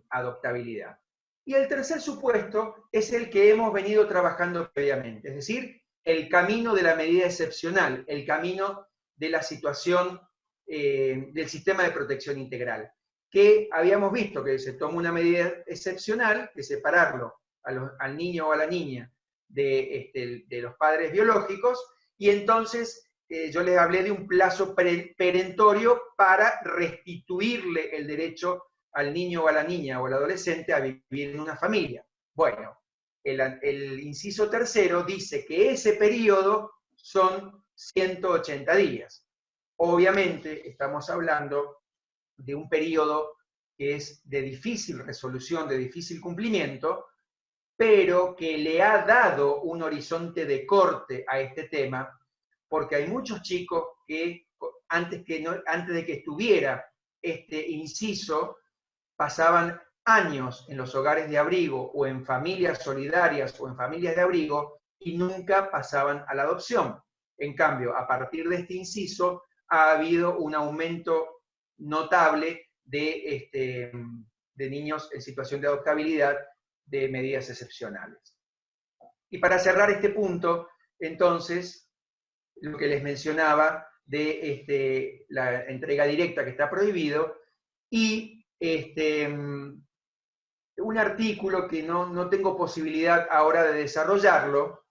adoptabilidad. Y el tercer supuesto es el que hemos venido trabajando previamente, es decir, el camino de la medida excepcional, el camino de la situación del sistema de protección integral, que habíamos visto que se toma una medida excepcional, de separarlo al niño o a la niña de los padres biológicos, y entonces yo les hablé de un plazo perentorio para restituirle el derecho al niño o a la niña o al adolescente a vivir en una familia. Bueno, el inciso tercero dice que ese periodo son 180 días. Obviamente estamos hablando de un periodo que es de difícil resolución, de difícil cumplimiento, pero que le ha dado un horizonte de corte a este tema, porque hay muchos chicos que antes de que estuviera este inciso, pasaban años en los hogares de abrigo o en familias solidarias o en familias de abrigo y nunca pasaban a la adopción. En cambio, a partir de este inciso ha habido un aumento notable de niños en situación de adoptabilidad de medidas excepcionales. Y para cerrar este punto, entonces, lo que les mencionaba de la entrega directa que está prohibido, y un artículo que no tengo posibilidad ahora de desarrollarlo,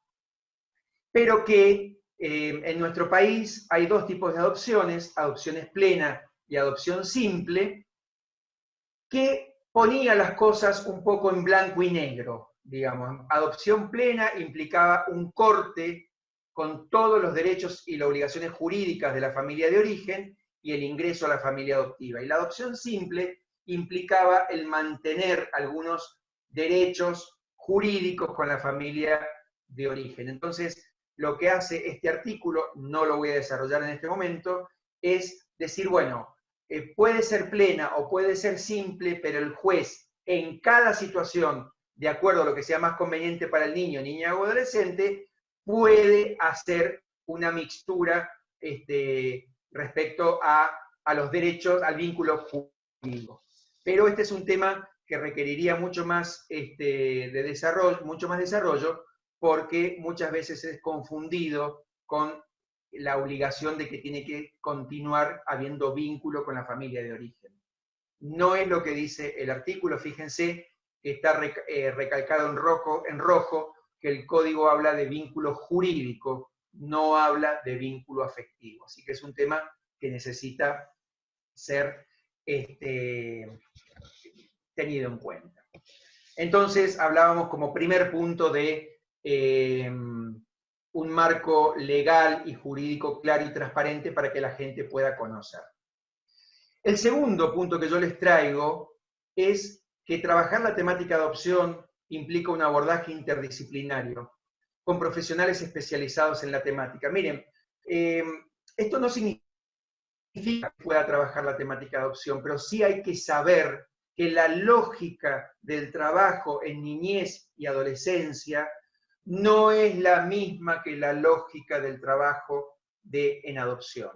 pero que en nuestro país hay dos tipos de adopciones plena y adopción simple, que ponía las cosas un poco en blanco y negro, digamos. Adopción plena implicaba un corte con todos los derechos y las obligaciones jurídicas de la familia de origen y el ingreso a la familia adoptiva. Y la adopción simple implicaba el mantener algunos derechos jurídicos con la familia de origen. Entonces, lo que hace este artículo, no lo voy a desarrollar en este momento, es decir, bueno, puede ser plena o puede ser simple, pero el juez en cada situación, de acuerdo a lo que sea más conveniente para el niño, niña o adolescente, puede hacer una mixtura respecto a los derechos, al vínculo jurídico. Pero este es un tema que requeriría mucho más desarrollo, porque muchas veces es confundido con la obligación de que tiene que continuar habiendo vínculo con la familia de origen. No es lo que dice el artículo, fíjense que está recalcado en rojo, que el código habla de vínculo jurídico, no habla de vínculo afectivo. Así que es un tema que necesita ser tenido en cuenta. Entonces, hablábamos como primer punto de un marco legal y jurídico claro y transparente para que la gente pueda conocer. El segundo punto que yo les traigo es que trabajar la temática de adopción implica un abordaje interdisciplinario, con profesionales especializados en la temática. Miren, esto no significa que pueda trabajar la temática de adopción, pero sí hay que saber que la lógica del trabajo en niñez y adolescencia no es la misma que la lógica del trabajo en adopción.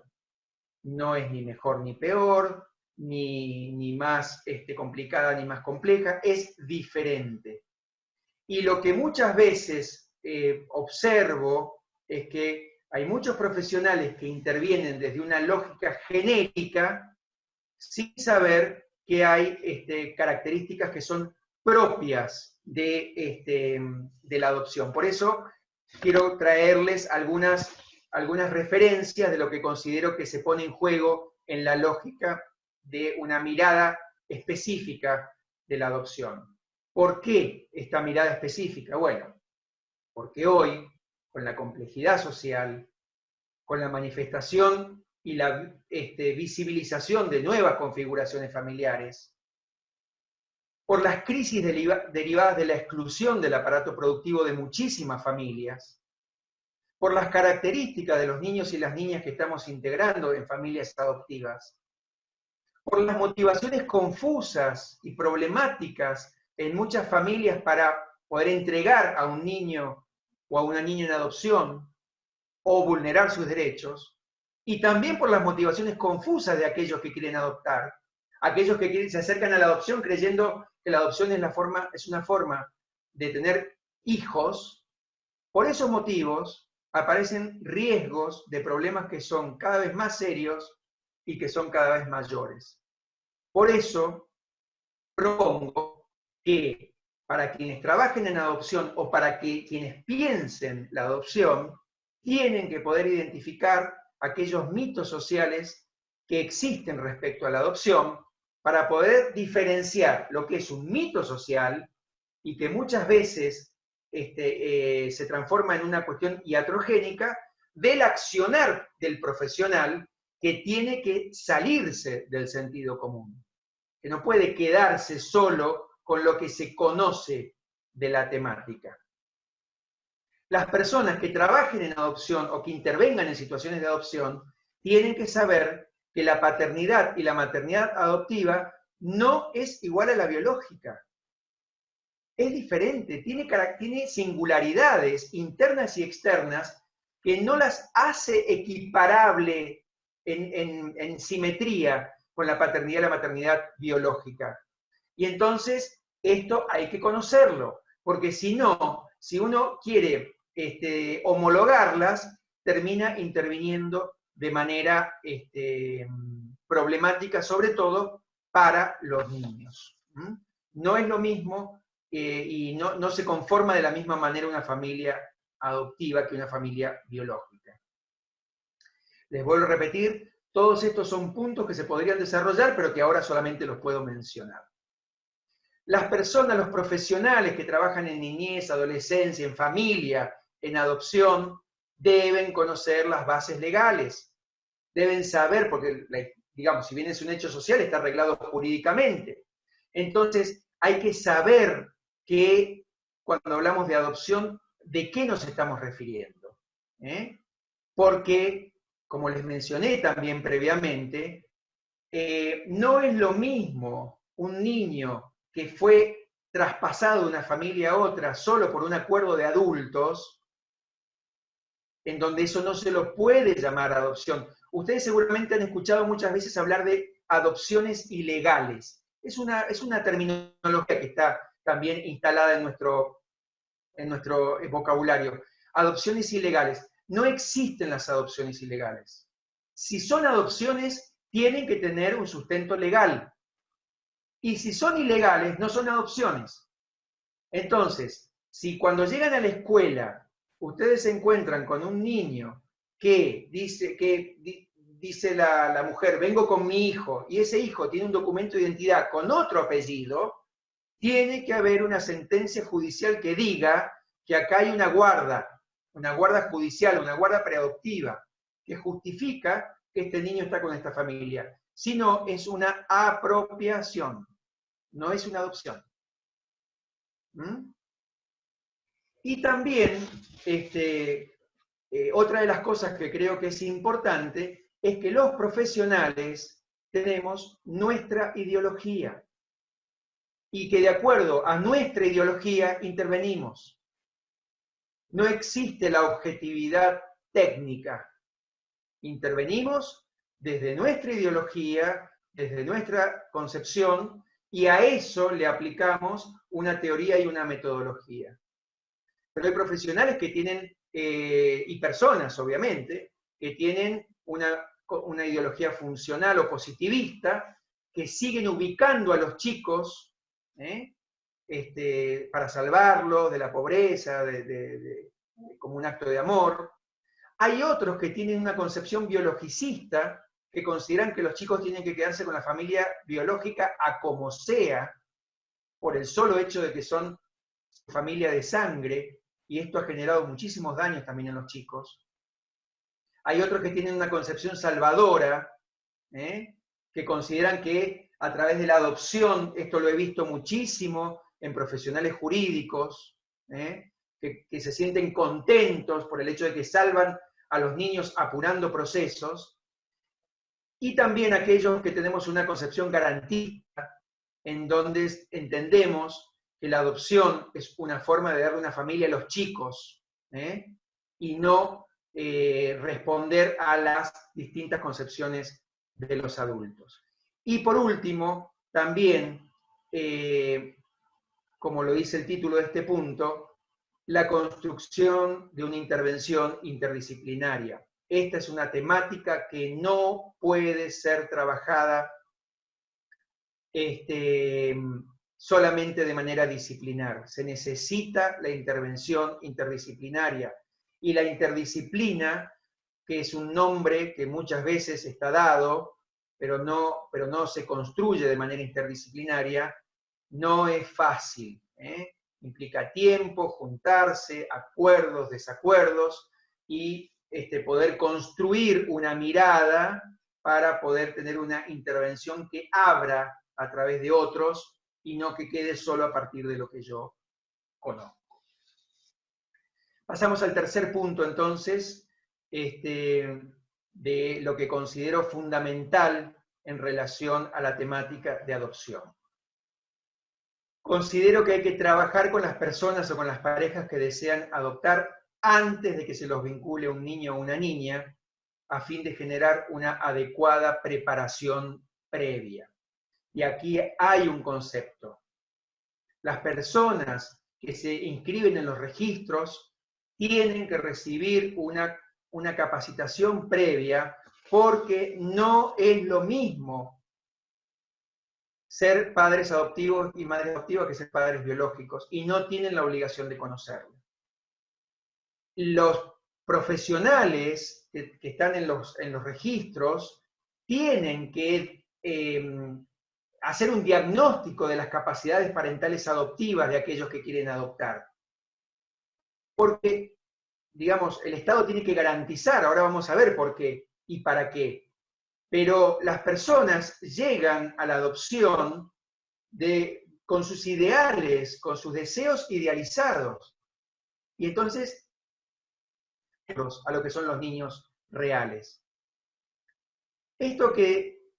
No es ni mejor ni peor, ni más complicada ni más compleja, es diferente. Y lo que muchas veces observo es que hay muchos profesionales que intervienen desde una lógica genérica sin saber que hay características que son propias de la adopción. Por eso quiero traerles algunas referencias de lo que considero que se pone en juego en la lógica de una mirada específica de la adopción. ¿Por qué esta mirada específica? Bueno, porque hoy, con la complejidad social, con la manifestación y la visibilización de nuevas configuraciones familiares, por las crisis derivadas de la exclusión del aparato productivo de muchísimas familias, por las características de los niños y las niñas que estamos integrando en familias adoptivas, por las motivaciones confusas y problemáticas en muchas familias para poder entregar a un niño o a una niña en adopción o vulnerar sus derechos, y también por las motivaciones confusas de aquellos que quieren adoptar, aquellos que se acercan a la adopción creyendo que la adopción es una forma de tener hijos. Por esos motivos aparecen riesgos de problemas que son cada vez más serios y que son cada vez mayores. Por eso propongo que para quienes trabajen en adopción o para que quienes piensen la adopción, tienen que poder identificar aquellos mitos sociales que existen respecto a la adopción para poder diferenciar lo que es un mito social y que muchas veces se transforma en una cuestión iatrogénica del accionar del profesional que tiene que salirse del sentido común, que no puede quedarse solo con lo que se conoce de la temática. Las personas que trabajen en adopción o que intervengan en situaciones de adopción tienen que saber que la paternidad y la maternidad adoptiva no es igual a la biológica. Es diferente, tiene singularidades internas y externas que no las hace equiparable en simetría con la paternidad y la maternidad biológica. Y entonces esto hay que conocerlo, porque si no, si uno quiere homologarlas, termina interviniendo de manera problemática, sobre todo para los niños. No es lo mismo y no se conforma de la misma manera una familia adoptiva que una familia biológica. Les vuelvo a repetir, todos estos son puntos que se podrían desarrollar, pero que ahora solamente los puedo mencionar. Las personas, los profesionales que trabajan en niñez, adolescencia, en familia, en adopción, deben conocer las bases legales. Deben saber, porque, digamos, si bien es un hecho social, está arreglado jurídicamente. Entonces, hay que saber que cuando hablamos de adopción, ¿de qué nos estamos refiriendo? Porque, como les mencioné también previamente, no es lo mismo un niño que fue traspasado de una familia a otra solo por un acuerdo de adultos, en donde eso no se lo puede llamar adopción. Ustedes seguramente han escuchado muchas veces hablar de adopciones ilegales. Es una terminología que está también instalada en nuestro vocabulario. Adopciones ilegales. No existen las adopciones ilegales. Si son adopciones, tienen que tener un sustento legal. Y si son ilegales, no son adopciones. Entonces, si cuando llegan a la escuela, ustedes se encuentran con un niño que dice la mujer, vengo con mi hijo, y ese hijo tiene un documento de identidad con otro apellido, tiene que haber una sentencia judicial que diga que acá hay una guarda judicial, una guarda preadoptiva, que justifica que este niño está con esta familia. Si no, es una apropiación, no es una adopción. Y también, otra de las cosas que creo que es importante es que los profesionales tenemos nuestra ideología y que de acuerdo a nuestra ideología intervenimos. No existe la objetividad técnica. Intervenimos desde nuestra ideología, desde nuestra concepción, y a eso le aplicamos una teoría y una metodología. Pero hay profesionales que tienen, y personas obviamente, que tienen una ideología funcional o positivista, que siguen ubicando a los chicos para salvarlos de la pobreza, como un acto de amor. Hay otros que tienen una concepción biologicista, que consideran que los chicos tienen que quedarse con la familia biológica a como sea, por el solo hecho de que son familia de sangre, y esto ha generado muchísimos daños también en los chicos. Hay otros que tienen una concepción salvadora, que consideran que a través de la adopción, esto lo he visto muchísimo en profesionales jurídicos, que se sienten contentos por el hecho de que salvan a los niños apurando procesos, y también aquellos que tenemos una concepción garantista, en donde entendemos que la adopción es una forma de darle una familia a los chicos, y no responder a las distintas concepciones de los adultos. Y por último, también, como lo dice el título de este punto, la construcción de una intervención interdisciplinaria. Esta es una temática que no puede ser trabajada solamente de manera disciplinar. Se necesita la intervención interdisciplinaria. Y la interdisciplina, que es un nombre que muchas veces está dado, pero no se construye de manera interdisciplinaria, no es fácil. Implica tiempo, juntarse, acuerdos, desacuerdos, y poder construir una mirada para poder tener una intervención que abra a través de otros y no que quede solo a partir de lo que yo conozco. Pasamos al tercer punto, entonces, de lo que considero fundamental en relación a la temática de adopción. Considero que hay que trabajar con las personas o con las parejas que desean adoptar antes de que se los vincule un niño o una niña, a fin de generar una adecuada preparación previa. Y aquí hay un concepto. Las personas que se inscriben en los registros tienen que recibir una capacitación previa, porque no es lo mismo ser padres adoptivos y madres adoptivas que ser padres biológicos, y no tienen la obligación de conocerlo. Los profesionales que están en los registros tienen que hacer un diagnóstico de las capacidades parentales adoptivas de aquellos que quieren adoptar. Porque, digamos, el Estado tiene que garantizar, ahora vamos a ver por qué y para qué, pero las personas llegan a la adopción con sus ideales, con sus deseos idealizados, y entonces a lo que son los niños reales. Esto que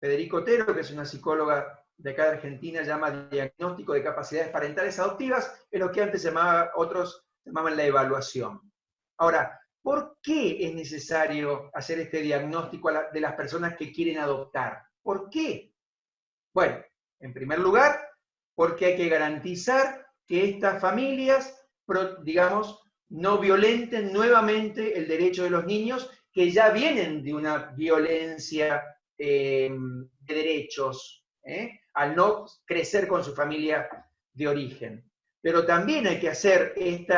Federico Otero, que es una psicóloga de acá de Argentina, llama diagnóstico de capacidades parentales adoptivas, es lo que antes otros llamaban la evaluación. Ahora, ¿por qué es necesario hacer este diagnóstico de las personas que quieren adoptar? ¿Por qué? Bueno, en primer lugar, porque hay que garantizar que estas familias, digamos, no violenten nuevamente el derecho de los niños que ya vienen de una violencia de derechos, al no crecer con su familia de origen. Pero también hay que hacer este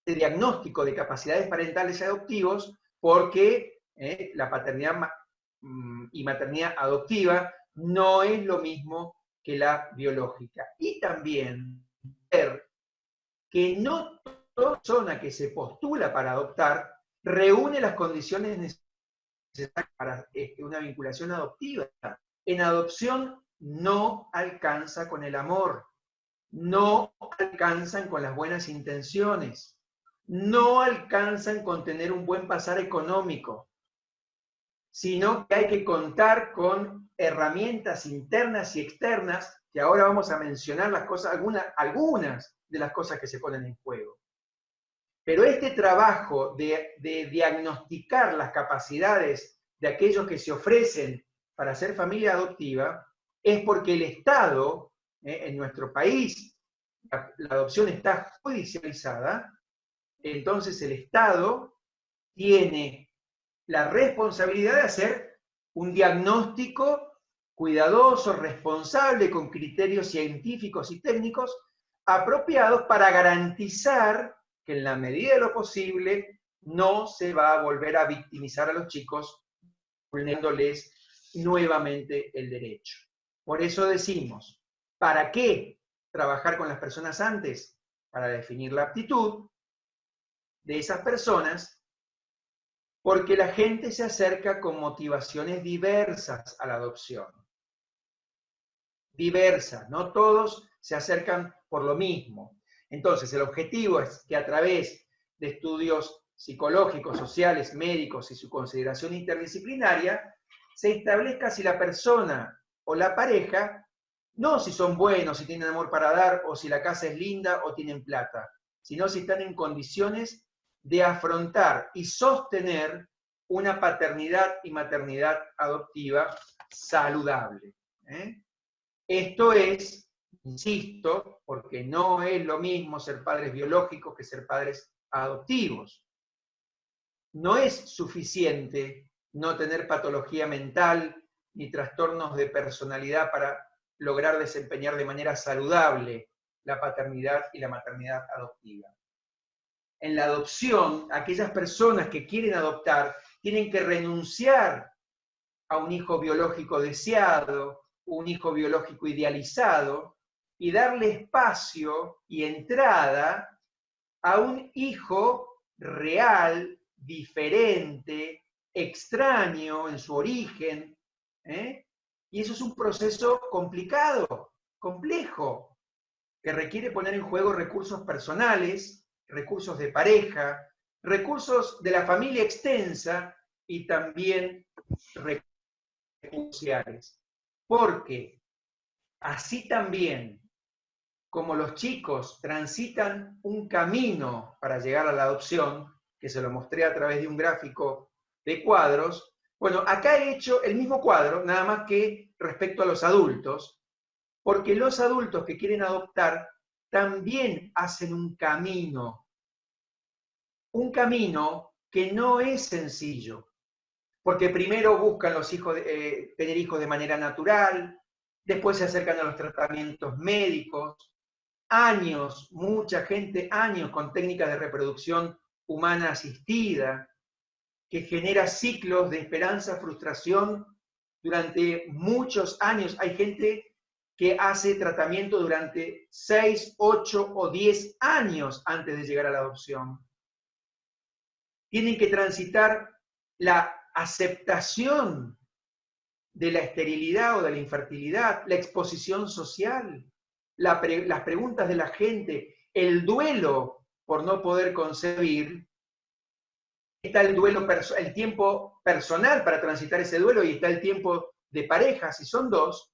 diagnóstico de capacidades parentales y adoptivos, porque la paternidad y maternidad adoptiva no es lo mismo que la biológica. Y también ver que no toda persona que se postula para adoptar reúne las condiciones necesarias para una vinculación adoptiva. En adopción no alcanza con el amor, no alcanzan con las buenas intenciones, no alcanzan con tener un buen pasar económico, sino que hay que contar con herramientas internas y externas, que ahora vamos a mencionar las cosas, algunas de las cosas que se ponen en juego. Pero este trabajo de diagnosticar las capacidades de aquellos que se ofrecen para ser familia adoptiva es porque el Estado, en nuestro país, la adopción está judicializada, entonces el Estado tiene la responsabilidad de hacer un diagnóstico cuidadoso, responsable, con criterios científicos y técnicos apropiados para garantizar que en la medida de lo posible no se va a volver a victimizar a los chicos vulnerándoles nuevamente el derecho. Por eso decimos, ¿para qué trabajar con las personas antes? Para definir la aptitud de esas personas, porque la gente se acerca con motivaciones diversas a la adopción. Diversas, no todos se acercan por lo mismo. Entonces, el objetivo es que a través de estudios psicológicos, sociales, médicos y su consideración interdisciplinaria, se establezca si la persona o la pareja, no si son buenos, si tienen amor para dar, o si la casa es linda o tienen plata, sino si están en condiciones de afrontar y sostener una paternidad y maternidad adoptiva saludable. Esto es, insisto, porque no es lo mismo ser padres biológicos que ser padres adoptivos. No es suficiente no tener patología mental ni trastornos de personalidad para lograr desempeñar de manera saludable la paternidad y la maternidad adoptiva. En la adopción, aquellas personas que quieren adoptar tienen que renunciar a un hijo biológico deseado, un hijo biológico idealizado, y darle espacio y entrada a un hijo real, diferente, extraño en su origen, ¿eh? Y eso es un proceso complicado, complejo, que requiere poner en juego recursos personales, recursos de pareja, recursos de la familia extensa y también recursos sociales. Porque así también como los chicos transitan un camino para llegar a la adopción, que se lo mostré a través de un gráfico de cuadros, bueno, acá he hecho el mismo cuadro, nada más que respecto a los adultos, porque los adultos que quieren adoptar también hacen un camino que no es sencillo, porque primero buscan los hijos tener hijos de manera natural, después se acercan a los tratamientos médicos, años, mucha gente, años con técnicas de reproducción humana asistida, que genera ciclos de esperanza, frustración durante muchos años. Hay gente que hace tratamiento durante 6, 8 o 10 años antes de llegar a la adopción. Tienen que transitar la aceptación de la esterilidad o de la infertilidad, la exposición social, las preguntas de la gente, el duelo por no poder concebir, está el duelo, el tiempo personal para transitar ese duelo y está el tiempo de pareja, si son dos,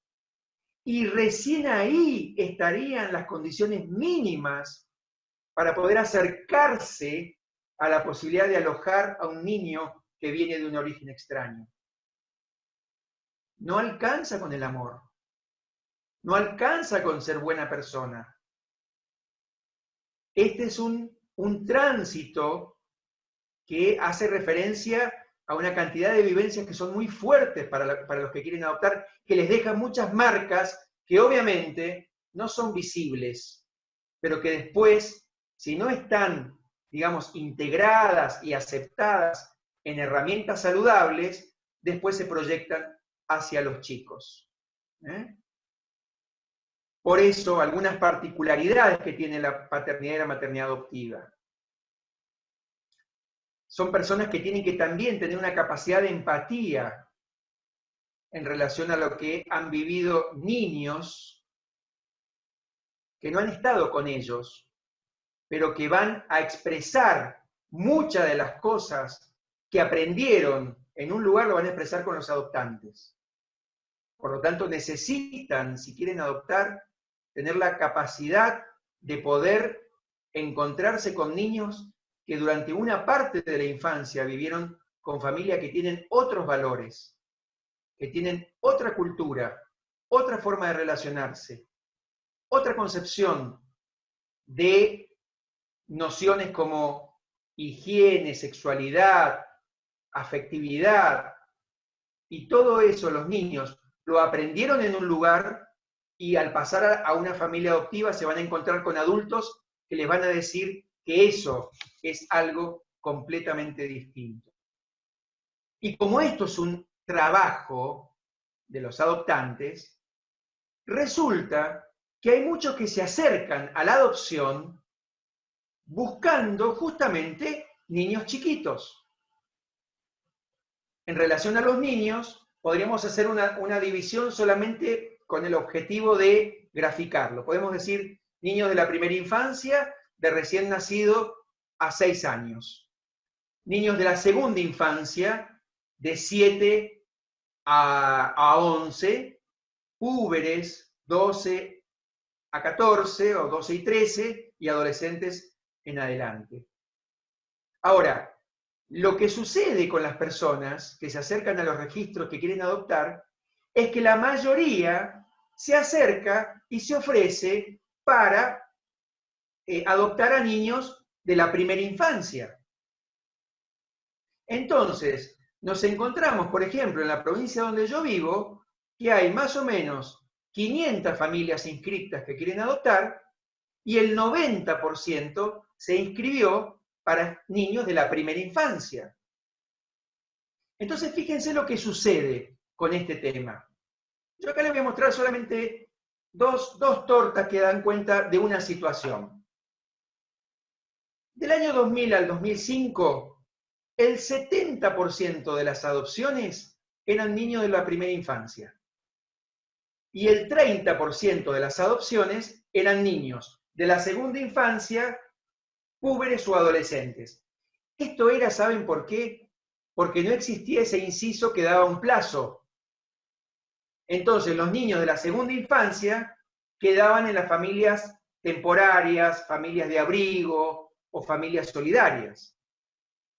y recién ahí estarían las condiciones mínimas para poder acercarse a la posibilidad de alojar a un niño que viene de un origen extraño. No alcanza con el amor. No alcanza con ser buena persona. Este es un tránsito que hace referencia a una cantidad de vivencias que son muy fuertes para los que quieren adoptar, que les dejan muchas marcas que obviamente no son visibles, pero que después, si no están, digamos, integradas y aceptadas en herramientas saludables, después se proyectan hacia los chicos. Por eso, algunas particularidades que tiene la paternidad y la maternidad adoptiva. Son personas que tienen que también tener una capacidad de empatía en relación a lo que han vivido niños que no han estado con ellos, pero que van a expresar muchas de las cosas que aprendieron en un lugar, lo van a expresar con los adoptantes. Por lo tanto, necesitan, si quieren adoptar, tener la capacidad de poder encontrarse con niños que durante una parte de la infancia vivieron con familias que tienen otros valores, que tienen otra cultura, otra forma de relacionarse, otra concepción de nociones como higiene, sexualidad, afectividad, y todo eso los niños lo aprendieron en un lugar y al pasar a una familia adoptiva se van a encontrar con adultos que les van a decir que eso es algo completamente distinto. Y como esto es un trabajo de los adoptantes, resulta que hay muchos que se acercan a la adopción buscando justamente niños chiquitos. En relación a los niños, podríamos hacer una división solamente con el objetivo de graficarlo. Podemos decir niños de la primera infancia, de recién nacido a 6 años. Niños de la segunda infancia, de 7 a 11. Púberes, 12 a 14 o 12 y 13, y adolescentes en adelante. Ahora, lo que sucede con las personas que se acercan a los registros que quieren adoptar es que la mayoría se acerca y se ofrece para adoptar a niños de la primera infancia. Entonces, nos encontramos, por ejemplo, en la provincia donde yo vivo, que hay más o menos 500 familias inscritas que quieren adoptar y el 90% se inscribió para niños de la primera infancia. Entonces, fíjense lo que sucede con este tema. Yo acá les voy a mostrar solamente dos tortas que dan cuenta de una situación. Del año 2000 al 2005, el 70% de las adopciones eran niños de la primera infancia. Y el 30% de las adopciones eran niños de la segunda infancia, púberes o adolescentes. Esto era, ¿saben por qué? Porque no existía ese inciso que daba un plazo. Entonces, los niños de la segunda infancia quedaban en las familias temporarias, familias de abrigo o familias solidarias.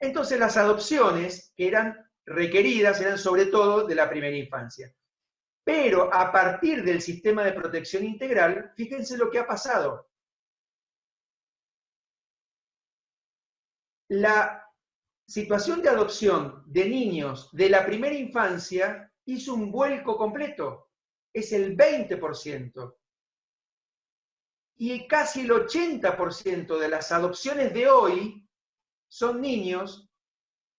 Entonces, las adopciones que eran requeridas eran sobre todo de la primera infancia. Pero a partir del sistema de protección integral, fíjense lo que ha pasado. La situación de adopción de niños de la primera infancia hizo un vuelco completo. Es el 20%. Y casi el 80% de las adopciones de hoy son niños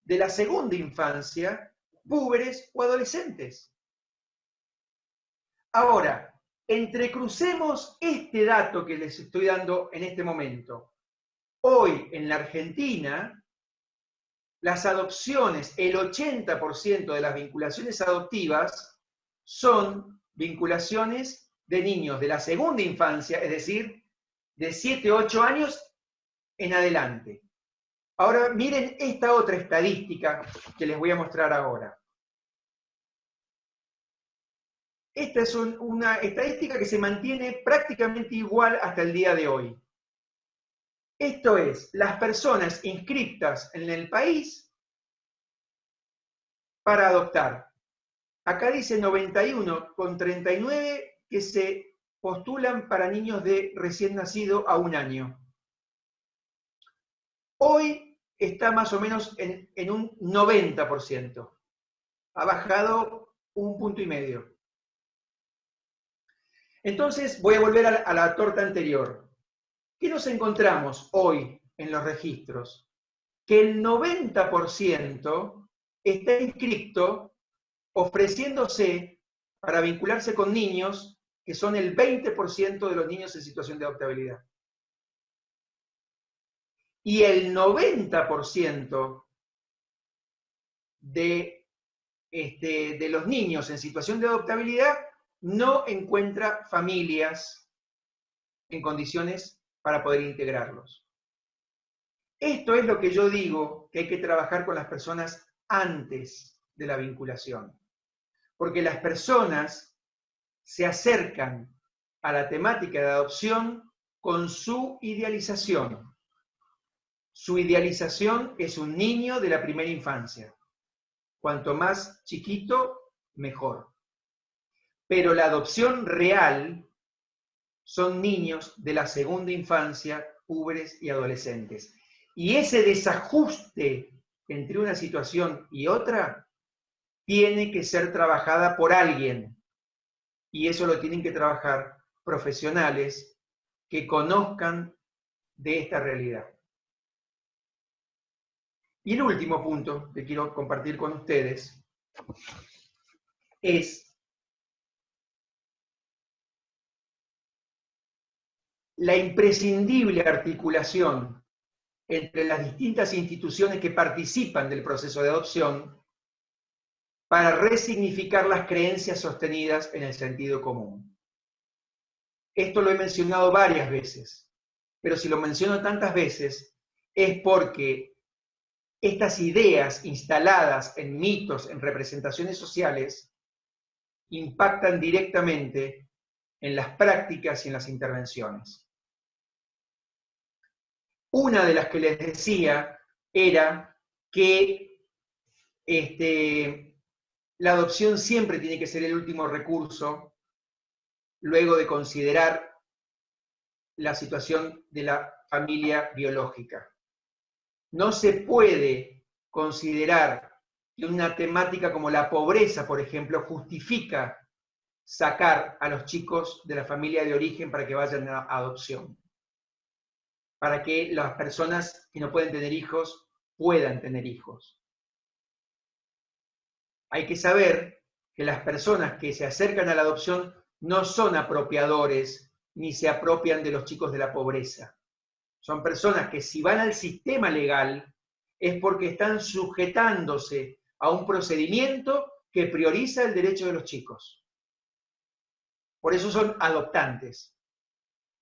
de la segunda infancia, púberes o adolescentes. Ahora, entrecrucemos este dato que les estoy dando en este momento. Hoy en la Argentina, las adopciones, el 80% de las vinculaciones adoptivas son vinculaciones de niños de la segunda infancia, es decir, de 7, 8 años en adelante. Ahora miren esta otra estadística que les voy a mostrar ahora. Esta es una estadística que se mantiene prácticamente igual hasta el día de hoy. Esto es, las personas inscritas en el país para adoptar. Acá dice 91,39 que se postulan para niños de recién nacido a 1 año. Hoy está más o menos en un 90%. Ha bajado 1,5 puntos. Entonces voy a volver a la torta anterior. ¿Qué nos encontramos hoy en los registros? Que el 90% está inscrito ofreciéndose para vincularse con niños que son el 20% de los niños en situación de adoptabilidad. Y el 90% de los niños en situación de adoptabilidad no encuentra familias en condiciones para poder integrarlos. Esto es lo que yo digo que hay que trabajar con las personas antes de la vinculación. Porque las personas se acercan a la temática de adopción con su idealización. Su idealización es un niño de la primera infancia. Cuanto más chiquito, mejor. Pero la adopción real son niños de la segunda infancia, púberes y adolescentes. Y ese desajuste entre una situación y otra tiene que ser trabajada por alguien. Y eso lo tienen que trabajar profesionales que conozcan de esta realidad. Y el último punto que quiero compartir con ustedes es la imprescindible articulación entre las distintas instituciones que participan del proceso de adopción para resignificar las creencias sostenidas en el sentido común. Esto lo he mencionado varias veces, pero si lo menciono tantas veces es porque estas ideas instaladas en mitos, en representaciones sociales, impactan directamente en las prácticas y en las intervenciones. Una de las que les decía era que la adopción siempre tiene que ser el último recurso luego de considerar la situación de la familia biológica. No se puede considerar que una temática como la pobreza, por ejemplo, justifica sacar a los chicos de la familia de origen para que vayan a adopción. Para que las personas que no pueden tener hijos puedan tener hijos. Hay que saber que las personas que se acercan a la adopción no son apropiadores ni se apropian de los chicos de la pobreza. Son personas que si van al sistema legal, es porque están sujetándose a un procedimiento que prioriza el derecho de los chicos. Por eso son adoptantes.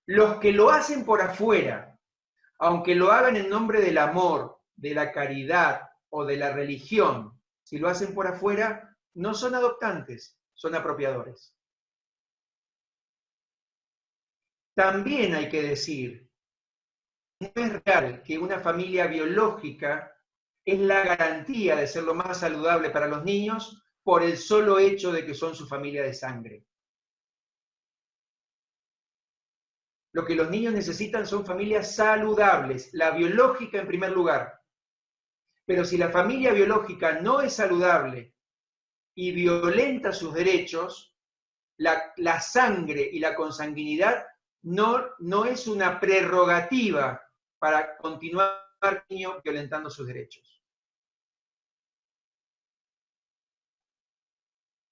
Los que lo hacen por afuera, aunque lo hagan en nombre del amor, de la caridad o de la religión, si lo hacen por afuera, no son adoptantes, son apropiadores. También hay que decir, no es real que una familia biológica es la garantía de ser lo más saludable para los niños por el solo hecho de que son su familia de sangre. Lo que los niños necesitan son familias saludables, la biológica en primer lugar. Pero si la familia biológica no es saludable y violenta sus derechos, la sangre y la consanguinidad no es una prerrogativa para continuar el niño violentando sus derechos.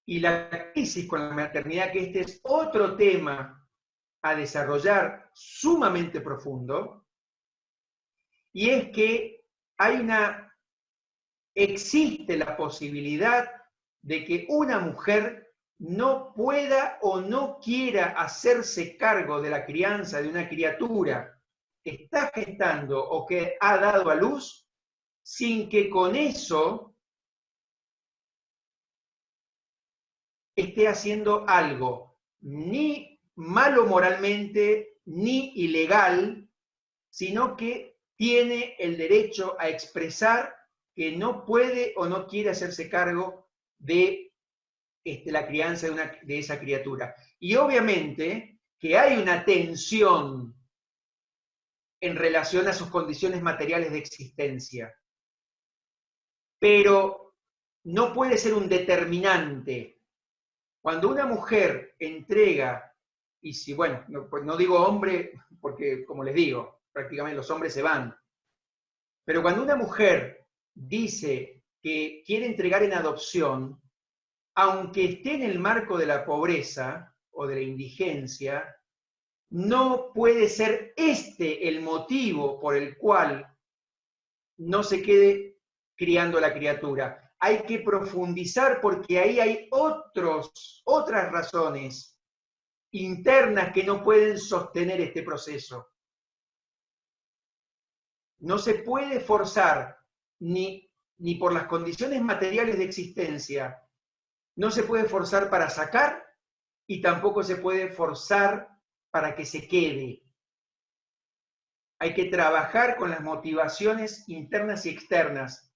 Y la crisis con la maternidad, que este es otro tema a desarrollar sumamente profundo, y es que existe la posibilidad de que una mujer no pueda o no quiera hacerse cargo de la crianza de una criatura que está gestando o que ha dado a luz, sin que con eso esté haciendo algo ni malo moralmente, ni ilegal, sino que tiene el derecho a expresar que no puede o no quiere hacerse cargo de la crianza de esa criatura. Y obviamente que hay una tensión en relación a sus condiciones materiales de existencia, pero no puede ser un determinante. Cuando una mujer entrega, y si, bueno, pues no digo hombre, porque como les digo, prácticamente los hombres se van, pero cuando una mujer dice que quiere entregar en adopción, aunque esté en el marco de la pobreza o de la indigencia, no puede ser este el motivo por el cual no se quede criando la criatura. Hay que profundizar porque ahí hay otras razones internas que no pueden sostener este proceso. No se puede forzar ni por las condiciones materiales de existencia, no se puede forzar para sacar y tampoco se puede forzar para que se quede. Hay que trabajar con las motivaciones internas y externas.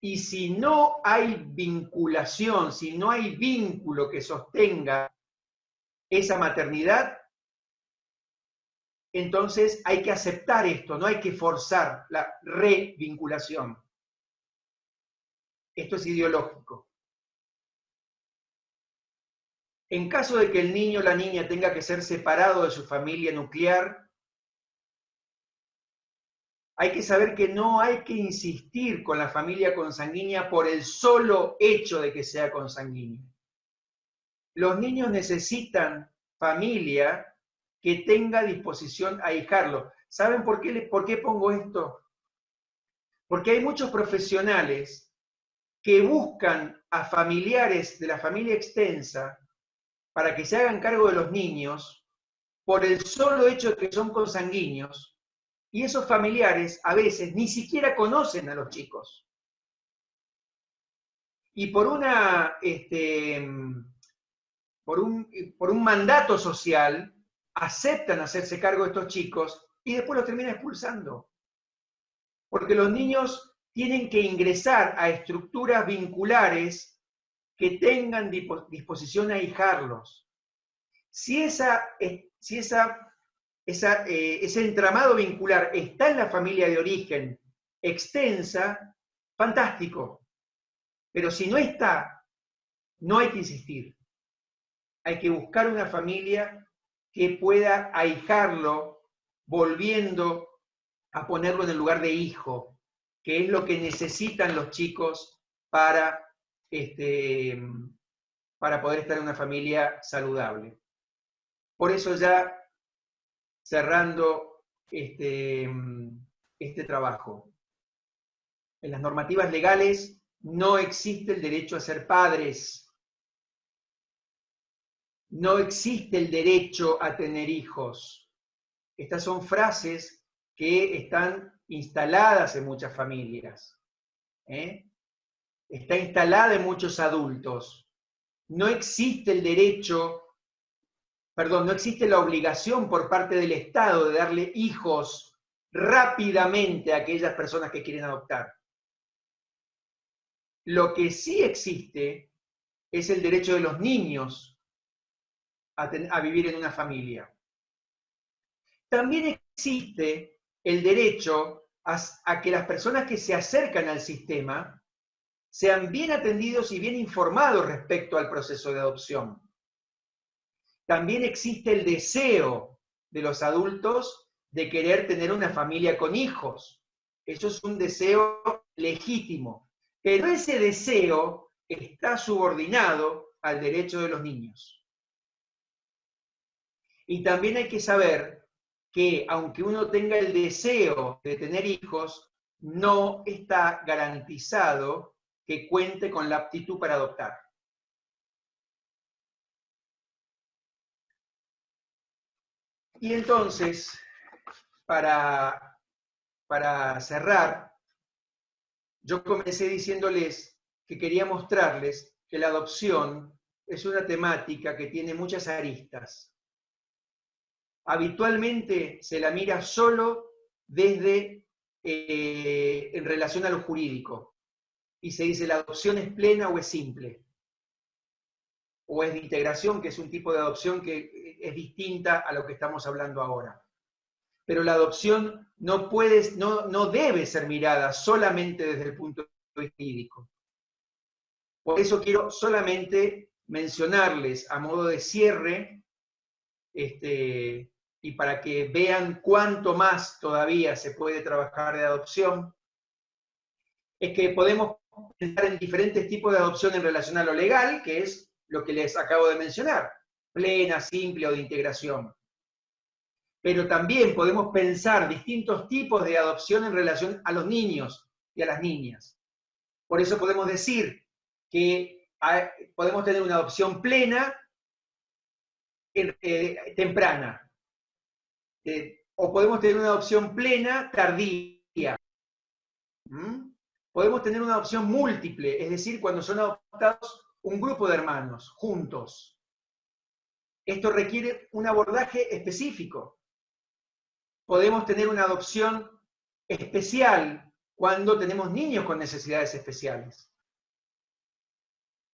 Y si no hay vinculación, si no hay vínculo que sostenga esa maternidad, entonces hay que aceptar esto, no hay que forzar la revinculación. Esto es ideológico. En caso de que el niño o la niña tenga que ser separado de su familia nuclear, hay que saber que no hay que insistir con la familia consanguínea por el solo hecho de que sea consanguínea. Los niños necesitan familia que tenga disposición a ahijarlo. ¿Saben por qué pongo esto? Porque hay muchos profesionales que buscan a familiares de la familia extensa para que se hagan cargo de los niños por el solo hecho de que son consanguíneos, y esos familiares a veces ni siquiera conocen a los chicos. Y por un mandato social, aceptan hacerse cargo de estos chicos y después los terminan expulsando. Porque los niños tienen que ingresar a estructuras vinculares que tengan disposición a ahijarlos. Si ese entramado vincular está en la familia de origen extensa, fantástico. Pero si no está, no hay que insistir. Hay que buscar una familia que pueda ahijarlo, volviendo a ponerlo en el lugar de hijo, que es lo que necesitan los chicos para poder estar en una familia saludable. Por eso ya cerrando este trabajo. En las normativas legales no existe el derecho a ser padres. No existe el derecho a tener hijos. Estas son frases que están instaladas en muchas familias. Está instalada en muchos adultos. No existe el derecho, no existe la obligación por parte del Estado de darle hijos rápidamente a aquellas personas que quieren adoptar. Lo que sí existe es el derecho de los niños a vivir en una familia. También existe el derecho a que las personas que se acercan al sistema sean bien atendidos y bien informados respecto al proceso de adopción. También existe el deseo de los adultos de querer tener una familia con hijos. Eso es un deseo legítimo. Pero ese deseo está subordinado al derecho de los niños. Y también hay que saber que aunque uno tenga el deseo de tener hijos, no está garantizado que cuente con la aptitud para adoptar. Y entonces, para cerrar, yo comencé diciéndoles que quería mostrarles que la adopción es una temática que tiene muchas aristas. Habitualmente se la mira solo desde en relación a lo jurídico. Y se dice, ¿la adopción es plena o es simple? O es de integración, que es un tipo de adopción que es distinta a lo que estamos hablando ahora. Pero la adopción no debe ser mirada solamente desde el punto de vista jurídico. Por eso quiero solamente mencionarles a modo de cierre, y para que vean cuánto más todavía se puede trabajar de adopción, es que podemos pensar en diferentes tipos de adopción en relación a lo legal, que es lo que les acabo de mencionar, plena, simple o de integración. Pero también podemos pensar distintos tipos de adopción en relación a los niños y a las niñas. Por eso podemos decir que podemos tener una adopción plena, temprana, o podemos tener una adopción plena, tardía. Podemos tener una adopción múltiple, es decir, cuando son adoptados un grupo de hermanos, juntos. Esto requiere un abordaje específico. Podemos tener una adopción especial cuando tenemos niños con necesidades especiales,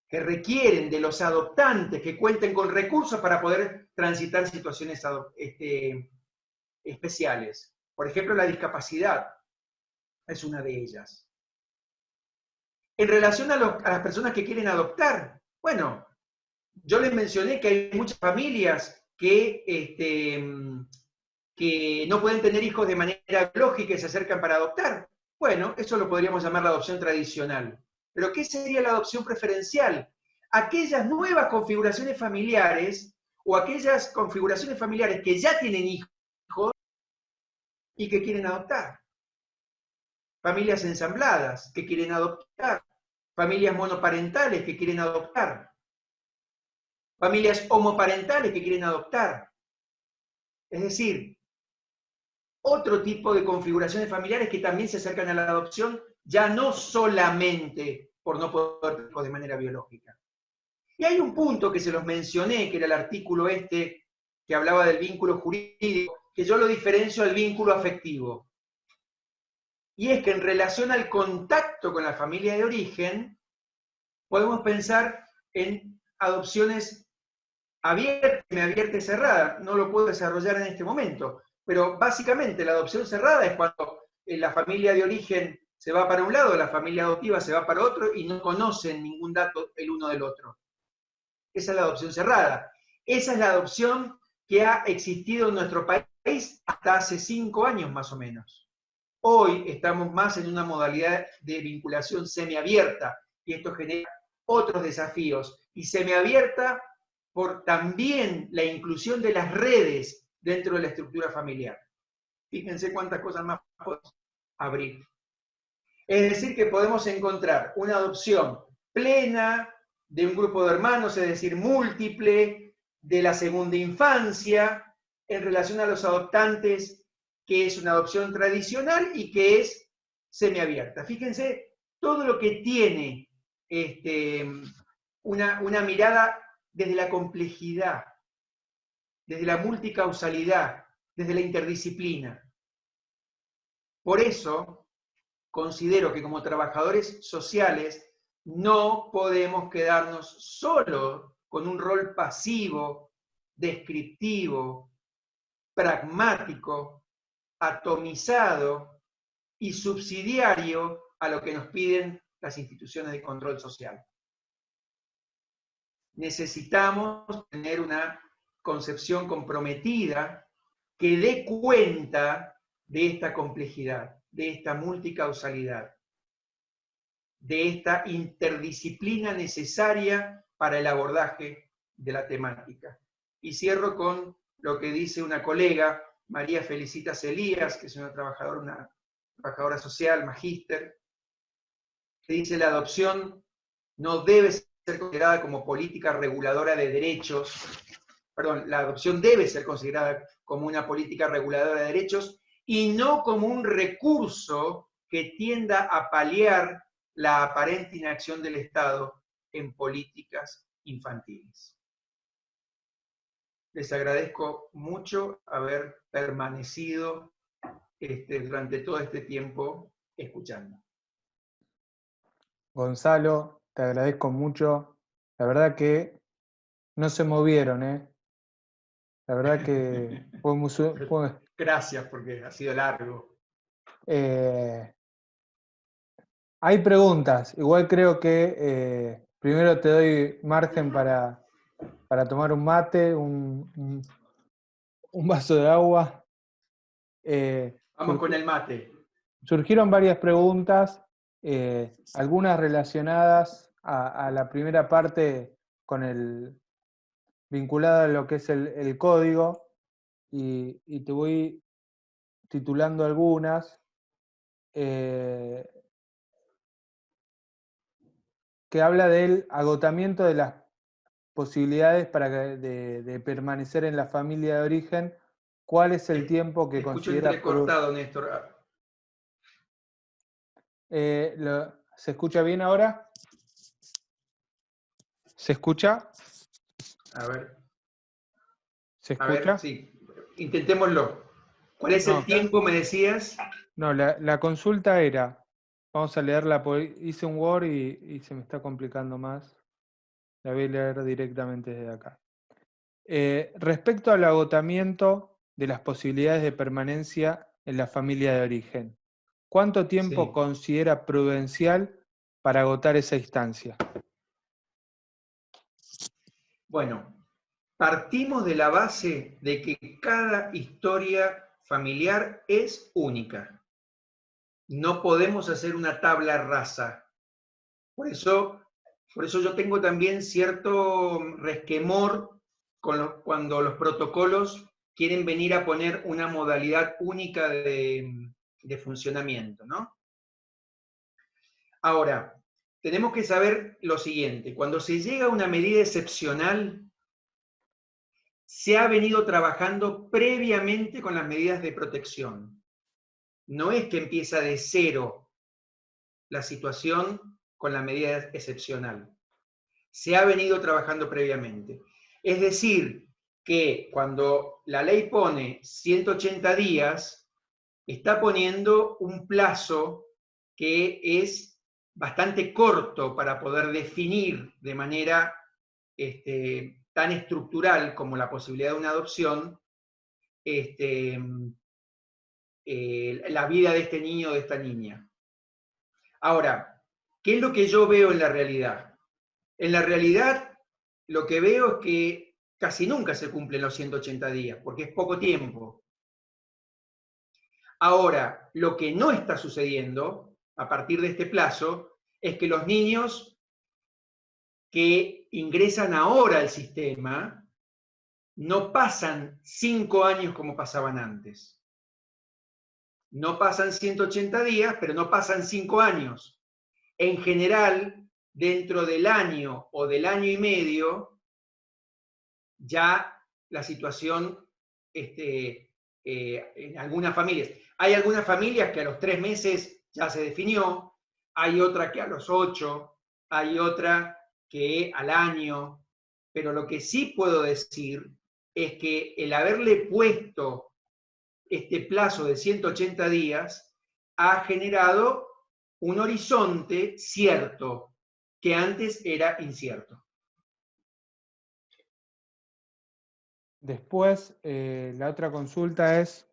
que requieren de los adoptantes que cuenten con recursos para poder transitar situaciones especiales. Por ejemplo, la discapacidad es una de ellas. En relación a las personas que quieren adoptar, bueno, yo les mencioné que hay muchas familias que no pueden tener hijos de manera biológica y se acercan para adoptar. Bueno, eso lo podríamos llamar la adopción tradicional. Pero ¿qué sería la adopción preferencial? Aquellas nuevas configuraciones familiares o aquellas configuraciones familiares que ya tienen hijos y que quieren adoptar. Familias ensambladas que quieren adoptar. Familias monoparentales que quieren adoptar. Familias homoparentales que quieren adoptar. Es decir, otro tipo de configuraciones familiares que también se acercan a la adopción, ya no solamente por no poder tener hijos de manera biológica. Y hay un punto que se los mencioné, que era el artículo que hablaba del vínculo jurídico, que yo lo diferencio al vínculo afectivo. Y es que en relación al contacto con la familia de origen, podemos pensar en adopciones abierta y cerrada. No lo puedo desarrollar en este momento, pero básicamente la adopción cerrada es cuando la familia de origen se va para un lado, la familia adoptiva se va para otro y no conocen ningún dato el uno del otro. Esa es la adopción cerrada. Esa es la adopción que ha existido en nuestro país hasta hace 5 años más o menos. Hoy estamos más en una modalidad de vinculación semiabierta y esto genera otros desafíos. Y semiabierta por también la inclusión de las redes dentro de la estructura familiar. Fíjense cuántas cosas más podemos abrir. Es decir, que podemos encontrar una adopción plena de un grupo de hermanos, es decir, múltiple, de la segunda infancia, en relación a los adoptantes, que es una adopción tradicional y que es semiabierta. Fíjense todo lo que tiene una mirada desde la complejidad, desde la multicausalidad, desde la interdisciplina. Por eso, considero que como trabajadores sociales no podemos quedarnos solo con un rol pasivo, descriptivo, pragmático, atomizado y subsidiario a lo que nos piden las instituciones de control social. Necesitamos tener una concepción comprometida que dé cuenta de esta complejidad, de esta multicausalidad, de esta interdisciplina necesaria para el abordaje de la temática. Y cierro con lo que dice una colega, María Felicitas Elías, que es una trabajadora social, magíster, que dice: la adopción no debe ser considerada como política reguladora de derechos, perdón, la adopción debe ser considerada como una política reguladora de derechos y no como un recurso que tienda a paliar la aparente inacción del Estado en políticas infantiles. Les agradezco mucho haber permanecido durante todo este tiempo escuchando. Gonzalo, te agradezco mucho. La verdad que no se movieron, ¿eh? La verdad que fue Gracias, porque ha sido largo. Hay preguntas. Igual creo que primero te doy margen para tomar un mate, un vaso de agua. Vamos con el mate. Surgieron varias preguntas, algunas relacionadas a la primera parte vinculada a lo que es el código, y te voy titulando algunas. Que habla del agotamiento de las posibilidades de permanecer en la familia de origen. ¿Cuál es el tiempo que considera? Entrecortado, Néstor. ¿Se escucha bien ahora? ¿Se escucha? A ver. ¿Se escucha? A ver, sí. Intentémoslo. ¿Cuál es el tiempo, me decías? No, la consulta era, vamos a leerla, porque hice un Word y se me está complicando más. La voy a leer directamente desde acá. Respecto al agotamiento de las posibilidades de permanencia en la familia de origen, ¿cuánto tiempo considera prudencial para agotar esa instancia? Bueno, partimos de la base de que cada historia familiar es única. No podemos hacer una tabla rasa. Por eso yo tengo también cierto resquemor cuando los protocolos quieren venir a poner una modalidad única de funcionamiento, ¿no? Ahora, tenemos que saber lo siguiente: cuando se llega a una medida excepcional, se ha venido trabajando previamente con las medidas de protección. No es que empieza de cero la situación con la medida excepcional. Se ha venido trabajando previamente. Es decir, que cuando la ley pone 180 días, está poniendo un plazo que es bastante corto para poder definir de manera tan estructural como la posibilidad de una adopción la vida de este niño o de esta niña. Ahora, ¿qué es lo que yo veo en la realidad? En la realidad, lo que veo es que casi nunca se cumplen los 180 días, porque es poco tiempo. Ahora, lo que no está sucediendo a partir de este plazo es que los niños que ingresan ahora al sistema no pasan 5 años como pasaban antes. No pasan 180 días, pero no pasan 5 años. En general, dentro del año o del año y medio, ya la situación, en algunas familias. Hay algunas familias que a los 3 meses ya se definió, hay otra que a los 8, hay otra que al año, pero lo que sí puedo decir es que el haberle puesto este plazo de 180 días ha generado un horizonte cierto que antes era incierto. Después, la otra consulta es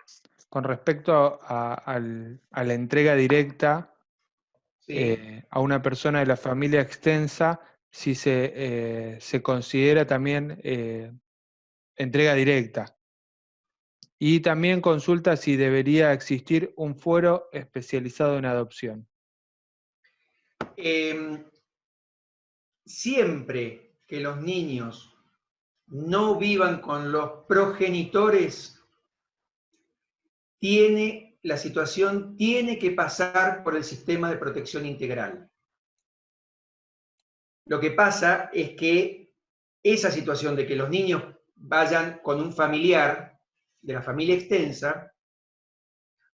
con respecto a la entrega directa ¿Sí? a una persona de la familia extensa, si se considera también entrega directa. Y también consulta si debería existir un fuero especializado en adopción. Siempre que los niños no vivan con los progenitores, la situación tiene que pasar por el sistema de protección integral. Lo que pasa es que esa situación de que los niños vayan con un familiar de la familia extensa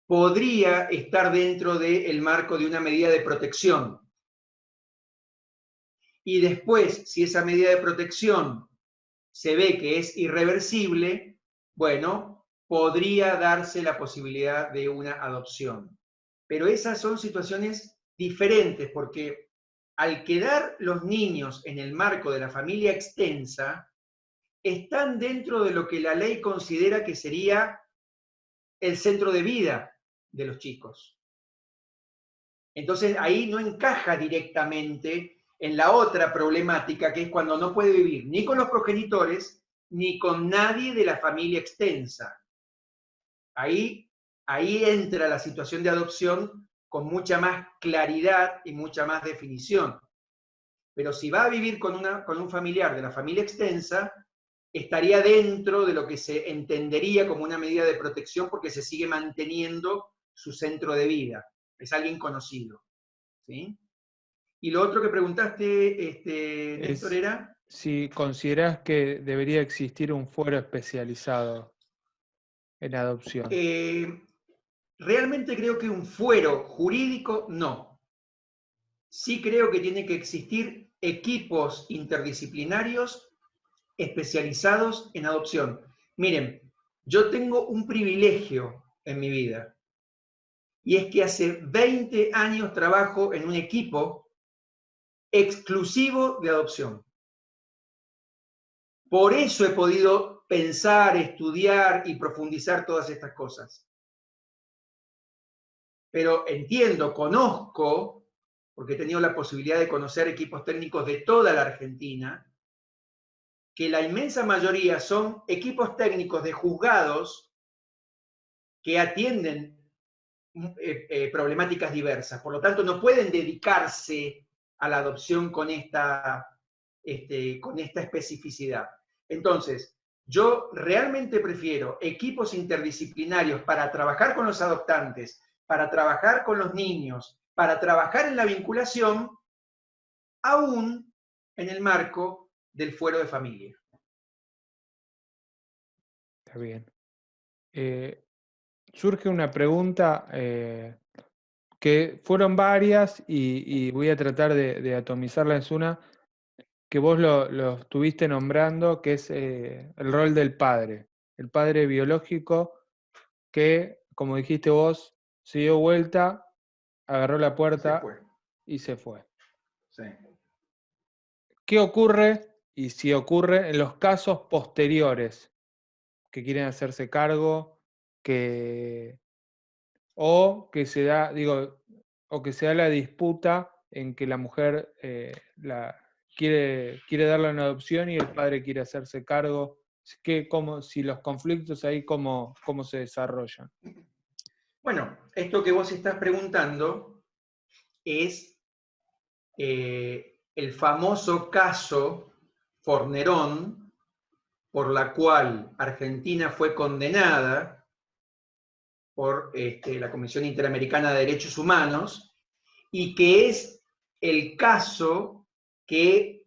podría estar dentro del marco de una medida de protección. Y después, si esa medida de protección se ve que es irreversible, bueno, podría darse la posibilidad de una adopción. Pero esas son situaciones diferentes porque al quedar los niños en el marco de la familia extensa, están dentro de lo que la ley considera que sería el centro de vida de los chicos. Entonces ahí no encaja directamente en la otra problemática, que es cuando no puede vivir ni con los progenitores ni con nadie de la familia extensa. Ahí entra la situación de adopción con mucha más claridad y mucha más definición. Pero si va a vivir con un familiar de la familia extensa, estaría dentro de lo que se entendería como una medida de protección porque se sigue manteniendo su centro de vida. Es alguien conocido. ¿Sí? Y lo otro que preguntaste, Néstor, era... Si considerás que debería existir un fuero especializado en adopción. Realmente creo que un fuero jurídico no. Sí creo que tiene que existir equipos interdisciplinarios especializados en adopción. Miren, yo tengo un privilegio en mi vida y es que hace 20 años trabajo en un equipo exclusivo de adopción. Por eso he podido pensar, estudiar y profundizar todas estas cosas. Pero entiendo, conozco, porque he tenido la posibilidad de conocer equipos técnicos de toda la Argentina, que la inmensa mayoría son equipos técnicos de juzgados que atienden problemáticas diversas. Por lo tanto, no pueden dedicarse a la adopción con esta especificidad. Entonces, yo realmente prefiero equipos interdisciplinarios para trabajar con los adoptantes, para trabajar con los niños, para trabajar en la vinculación, aún en el marco del fuero de familia. Está bien. Surge una pregunta que fueron varias y voy a tratar de atomizarla en una que vos lo estuviste nombrando, que es el rol del padre. El padre biológico que, como dijiste vos, se dio vuelta, agarró la puerta y se fue. Sí. ¿Qué ocurre, y si ocurre, en los casos posteriores que quieren hacerse cargo, o que se da la disputa en que la mujer quiere darle una adopción y el padre quiere hacerse cargo? Si los conflictos ahí, ¿cómo se desarrollan? Bueno, esto que vos estás preguntando es el famoso caso Fornerón, por la cual Argentina fue condenada por la Comisión Interamericana de Derechos Humanos, y que es el caso que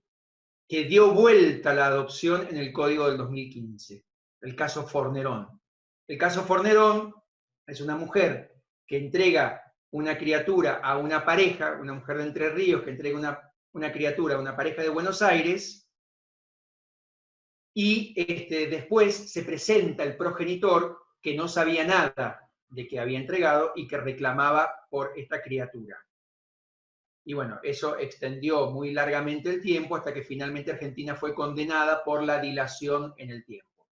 dio vuelta a la adopción en el Código del 2015, el caso Fornerón. El caso Fornerón es una mujer que entrega una criatura a una pareja, una mujer de Entre Ríos que entrega una criatura a una pareja de Buenos Aires, y después se presenta el progenitor que no sabía nada de que había entregado y que reclamaba por esta criatura. Y bueno, eso extendió muy largamente el tiempo hasta que finalmente Argentina fue condenada por la dilación en el tiempo.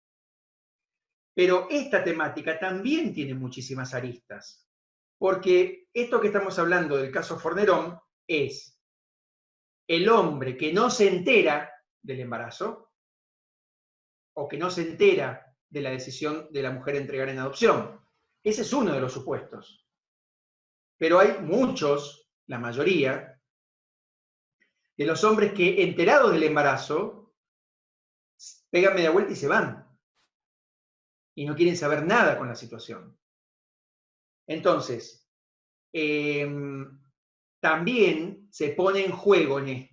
Pero esta temática también tiene muchísimas aristas, porque esto que estamos hablando del caso Fornerón es el hombre que no se entera del embarazo o que no se entera de la decisión de la mujer de entregar en adopción. Ese es uno de los supuestos. Pero hay muchos, la mayoría, de los hombres que, enterados del embarazo, pegan media vuelta y se van. Y no quieren saber nada con la situación. Entonces, también se pone en juego en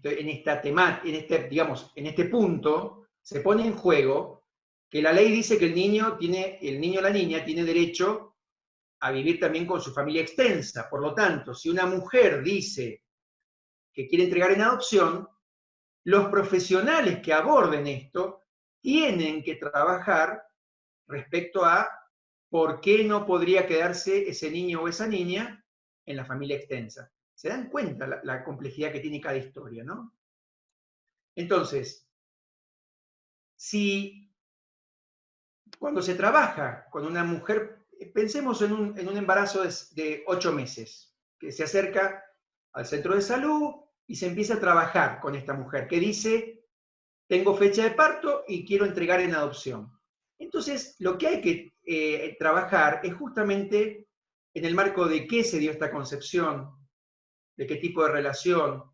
este punto, se pone en juego que la ley dice que el niño o la niña tiene derecho a vivir también con su familia extensa. Por lo tanto, si una mujer dice que quiere entregar en adopción, los profesionales que aborden esto tienen que trabajar respecto a por qué no podría quedarse ese niño o esa niña en la familia extensa. ¿Se dan cuenta la complejidad que tiene cada historia, no? Entonces, si cuando se trabaja con una mujer, pensemos en un embarazo de 8 meses, que se acerca al centro de salud y se empieza a trabajar con esta mujer, que dice, tengo fecha de parto y quiero entregar en adopción. Entonces, lo que hay que trabajar es justamente en el marco de qué se dio esta concepción, de qué tipo de relación,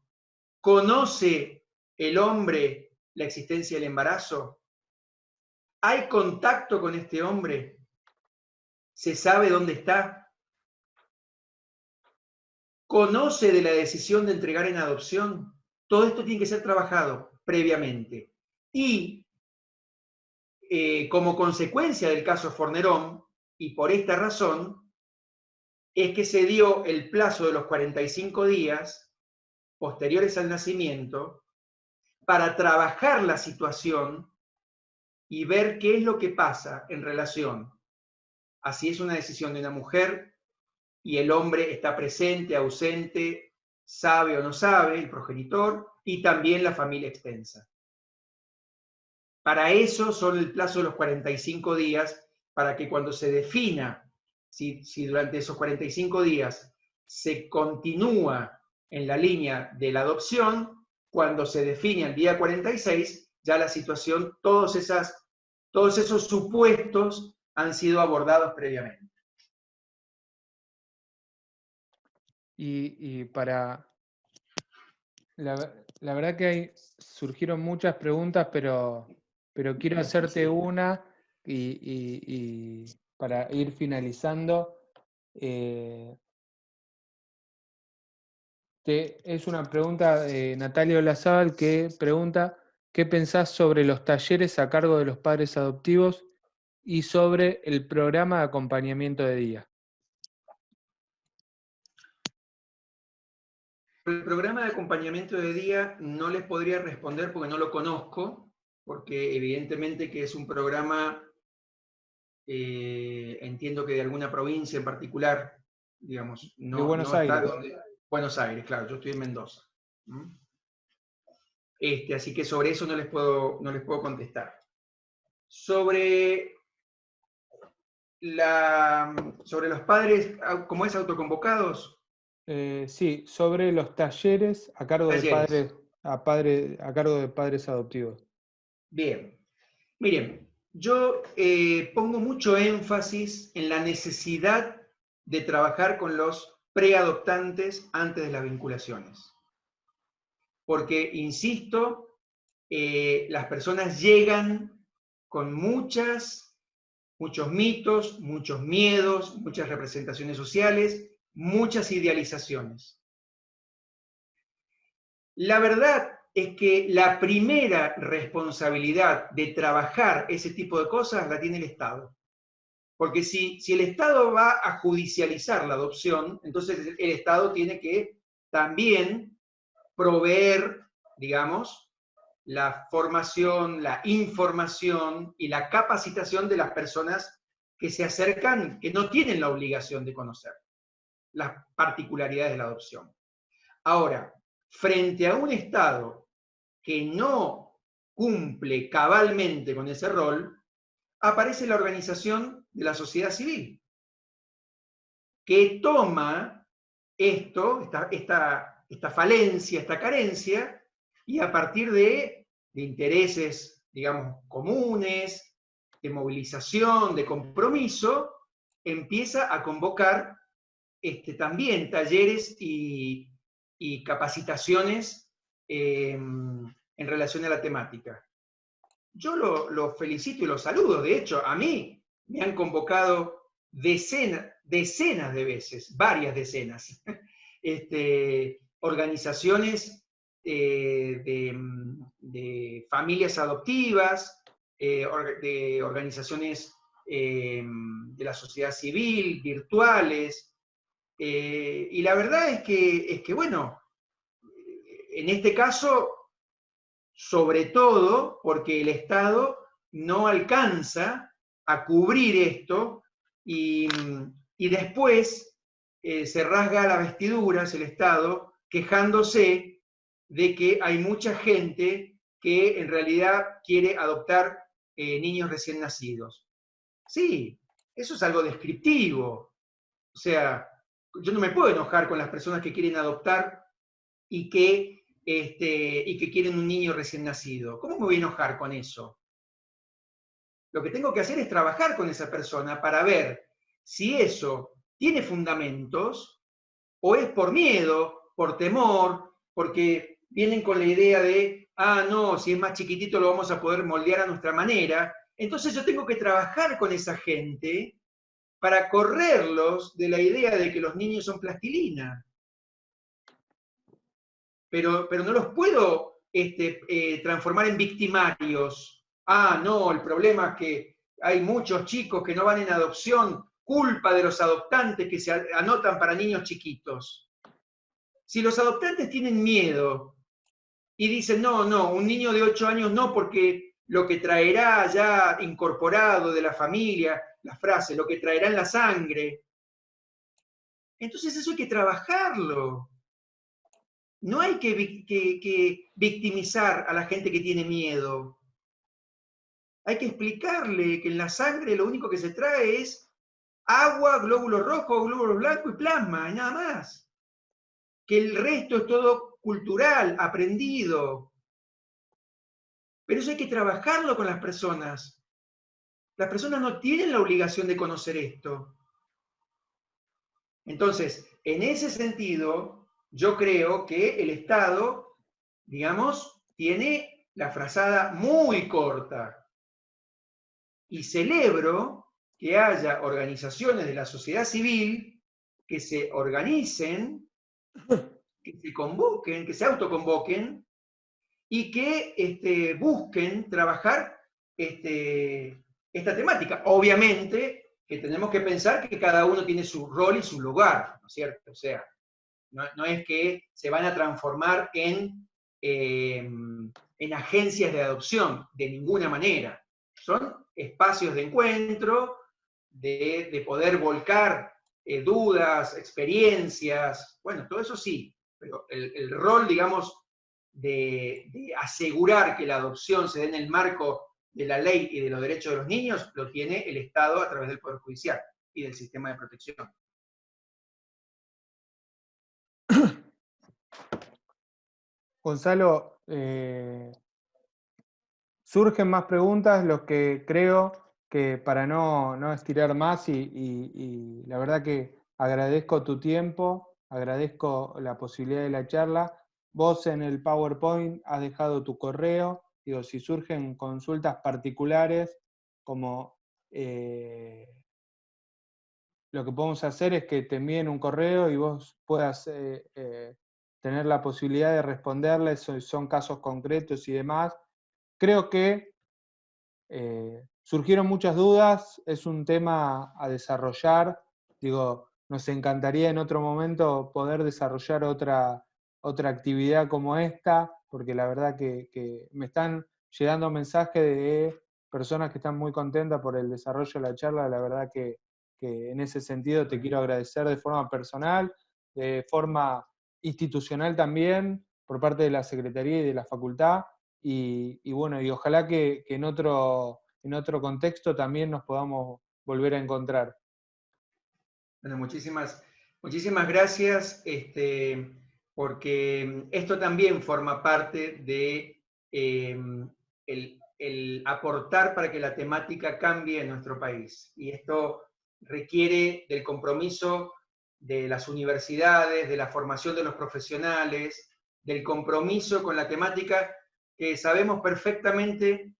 conoce el hombre la existencia del embarazo, hay contacto con este hombre, se sabe dónde está, conoce de la decisión de entregar en adopción. Todo esto tiene que ser trabajado previamente. Y como consecuencia del caso Fornerón, y por esta razón, es que se dio el plazo de los 45 días posteriores al nacimiento para trabajar la situación y ver qué es lo que pasa en relación a si es una decisión de una mujer y el hombre está presente, ausente, sabe o no sabe, el progenitor, y también la familia extensa. Para eso son el plazo de los 45 días, para que cuando se defina si durante esos 45 días se continúa en la línea de la adopción, cuando se define el día 46, ya la situación, todos esos supuestos han sido abordados previamente. Y para... La verdad que surgieron muchas preguntas, pero quiero hacerte una y para ir finalizando. Es una pregunta de Natalia Olazábal que pregunta ¿qué pensás sobre los talleres a cargo de los padres adoptivos y sobre el programa de acompañamiento de día? El programa de acompañamiento de día no les podría responder porque no lo conozco, porque evidentemente que es un programa, entiendo que de alguna provincia en particular, digamos, De Buenos Aires. Buenos Aires, claro, yo estoy en Mendoza. Así que sobre eso no les puedo contestar. Sobre los padres, ¿cómo es? Autoconvocados. Sí, sobre los talleres a cargo Talleres. a cargo de padres adoptivos. Bien. Miren, yo pongo mucho énfasis en la necesidad de trabajar con los preadoptantes antes de las vinculaciones. Porque, insisto, las personas llegan con muchas muchos mitos, muchos miedos, muchas representaciones sociales, muchas idealizaciones. La verdad es que la primera responsabilidad de trabajar ese tipo de cosas la tiene el Estado. Porque si el Estado va a judicializar la adopción, entonces el Estado tiene que también proveer, digamos, la formación, la información y la capacitación de las personas que se acercan, que no tienen la obligación de conocer las particularidades de la adopción. Ahora, frente a un Estado que no cumple cabalmente con ese rol, aparece la organización de la sociedad civil, que toma esta falencia, esta carencia, y a partir de intereses, digamos, comunes, de movilización, de compromiso, empieza a convocar también talleres y capacitaciones en relación a la temática. Yo lo felicito y lo saludo. De hecho, a mí me han convocado decenas de veces, varias decenas, organizaciones de familias adoptivas, de organizaciones de la sociedad civil, virtuales, y la verdad es que, bueno, en este caso, sobre todo porque el Estado no alcanza a cubrir esto y después se rasga las vestiduras el Estado quejándose de que hay mucha gente que en realidad quiere adoptar niños recién nacidos. Sí, eso es algo descriptivo. O sea, yo no me puedo enojar con las personas que quieren adoptar y que quieren un niño recién nacido. ¿Cómo me voy a enojar con eso? Lo que tengo que hacer es trabajar con esa persona para ver si eso tiene fundamentos o es por miedo, por temor, porque vienen con la idea de, no, si es más chiquitito lo vamos a poder moldear a nuestra manera. Entonces yo tengo que trabajar con esa gente para correrlos de la idea de que los niños son plastilina. Pero no los puedo transformar en victimarios. No, el problema es que hay muchos chicos que no van en adopción, culpa de los adoptantes que se anotan para niños chiquitos. Si los adoptantes tienen miedo y dicen, no, un niño de 8 años no, porque lo que traerá ya incorporado de la familia, la frase, lo que traerá en la sangre, entonces eso hay que trabajarlo. No hay que victimizar a la gente que tiene miedo. Hay que explicarle que en la sangre lo único que se trae es agua, glóbulos rojos, glóbulos blancos y plasma, y nada más. Que el resto es todo cultural, aprendido. Pero eso hay que trabajarlo con las personas. Las personas no tienen la obligación de conocer esto. Entonces, en ese sentido, yo creo que el Estado, digamos, tiene la frazada muy corta. Y celebro que haya organizaciones de la sociedad civil que se organicen, que se convoquen, que se autoconvoquen y que busquen trabajar esta temática. Obviamente que tenemos que pensar que cada uno tiene su rol y su lugar, ¿no es cierto? O sea, no es que se van a transformar en agencias de adopción, de ninguna manera. Son espacios de encuentro, de poder volcar dudas, experiencias, bueno, todo eso sí, pero el rol, digamos, de asegurar que la adopción se dé en el marco de la ley y de los derechos de los niños, lo tiene el Estado a través del Poder Judicial y del sistema de protección. Gonzalo, surgen más preguntas, los que creo que para no estirar más y la verdad que agradezco tu tiempo, agradezco la posibilidad de la charla. Vos en el PowerPoint has dejado tu correo, digo, si surgen consultas particulares, como lo que podemos hacer es que te envíen un correo y vos puedas tener la posibilidad de responderles, son casos concretos y demás. Creo que surgieron muchas dudas, es un tema a desarrollar, digo, nos encantaría en otro momento poder desarrollar otra actividad como esta, porque la verdad que me están llegando mensajes de personas que están muy contentas por el desarrollo de la charla, la verdad que en ese sentido te quiero agradecer de forma personal, de forma institucional también, por parte de la Secretaría y de la Facultad, y bueno, y ojalá que en otro contexto también nos podamos volver a encontrar. Bueno, muchísimas gracias, porque esto también forma parte de el aportar para que la temática cambie en nuestro país. Y esto requiere del compromiso de las universidades, de la formación de los profesionales, del compromiso con la temática, que sabemos perfectamente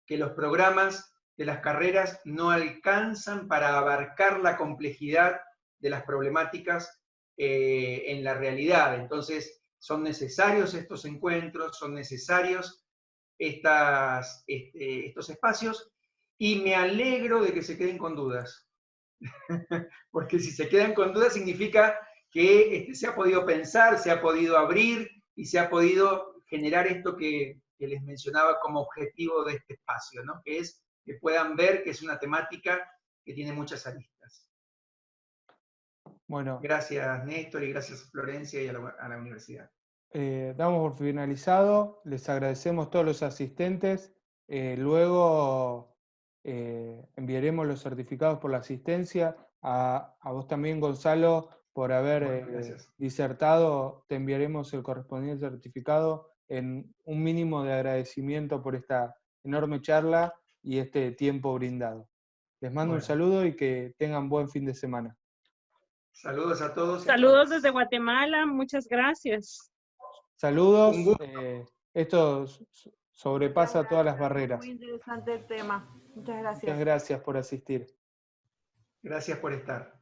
que los programas de las carreras no alcanzan para abarcar la complejidad de las problemáticas en la realidad. Entonces, son necesarios estos encuentros, son necesarios estos espacios, y me alegro de que se queden con dudas. Porque si se quedan con dudas significa que se ha podido pensar, se ha podido abrir y se ha podido generar esto que les mencionaba como objetivo de este espacio, ¿no? Que es que puedan ver que es una temática que tiene muchas aristas. Bueno, gracias Néstor, y gracias Florencia y a la universidad. Damos por finalizado, les agradecemos a todos los asistentes, luego enviaremos los certificados por la asistencia, a vos también Gonzalo por haber disertado, te enviaremos el correspondiente certificado en un mínimo de agradecimiento por esta enorme charla y este tiempo brindado. Les mando un saludo y que tengan buen fin de semana. Saludos a todos. Saludos desde Guatemala, muchas gracias. Saludos, esto sobrepasa todas las barreras. Muy interesante el tema. Muchas gracias. Muchas gracias por asistir. Gracias por estar.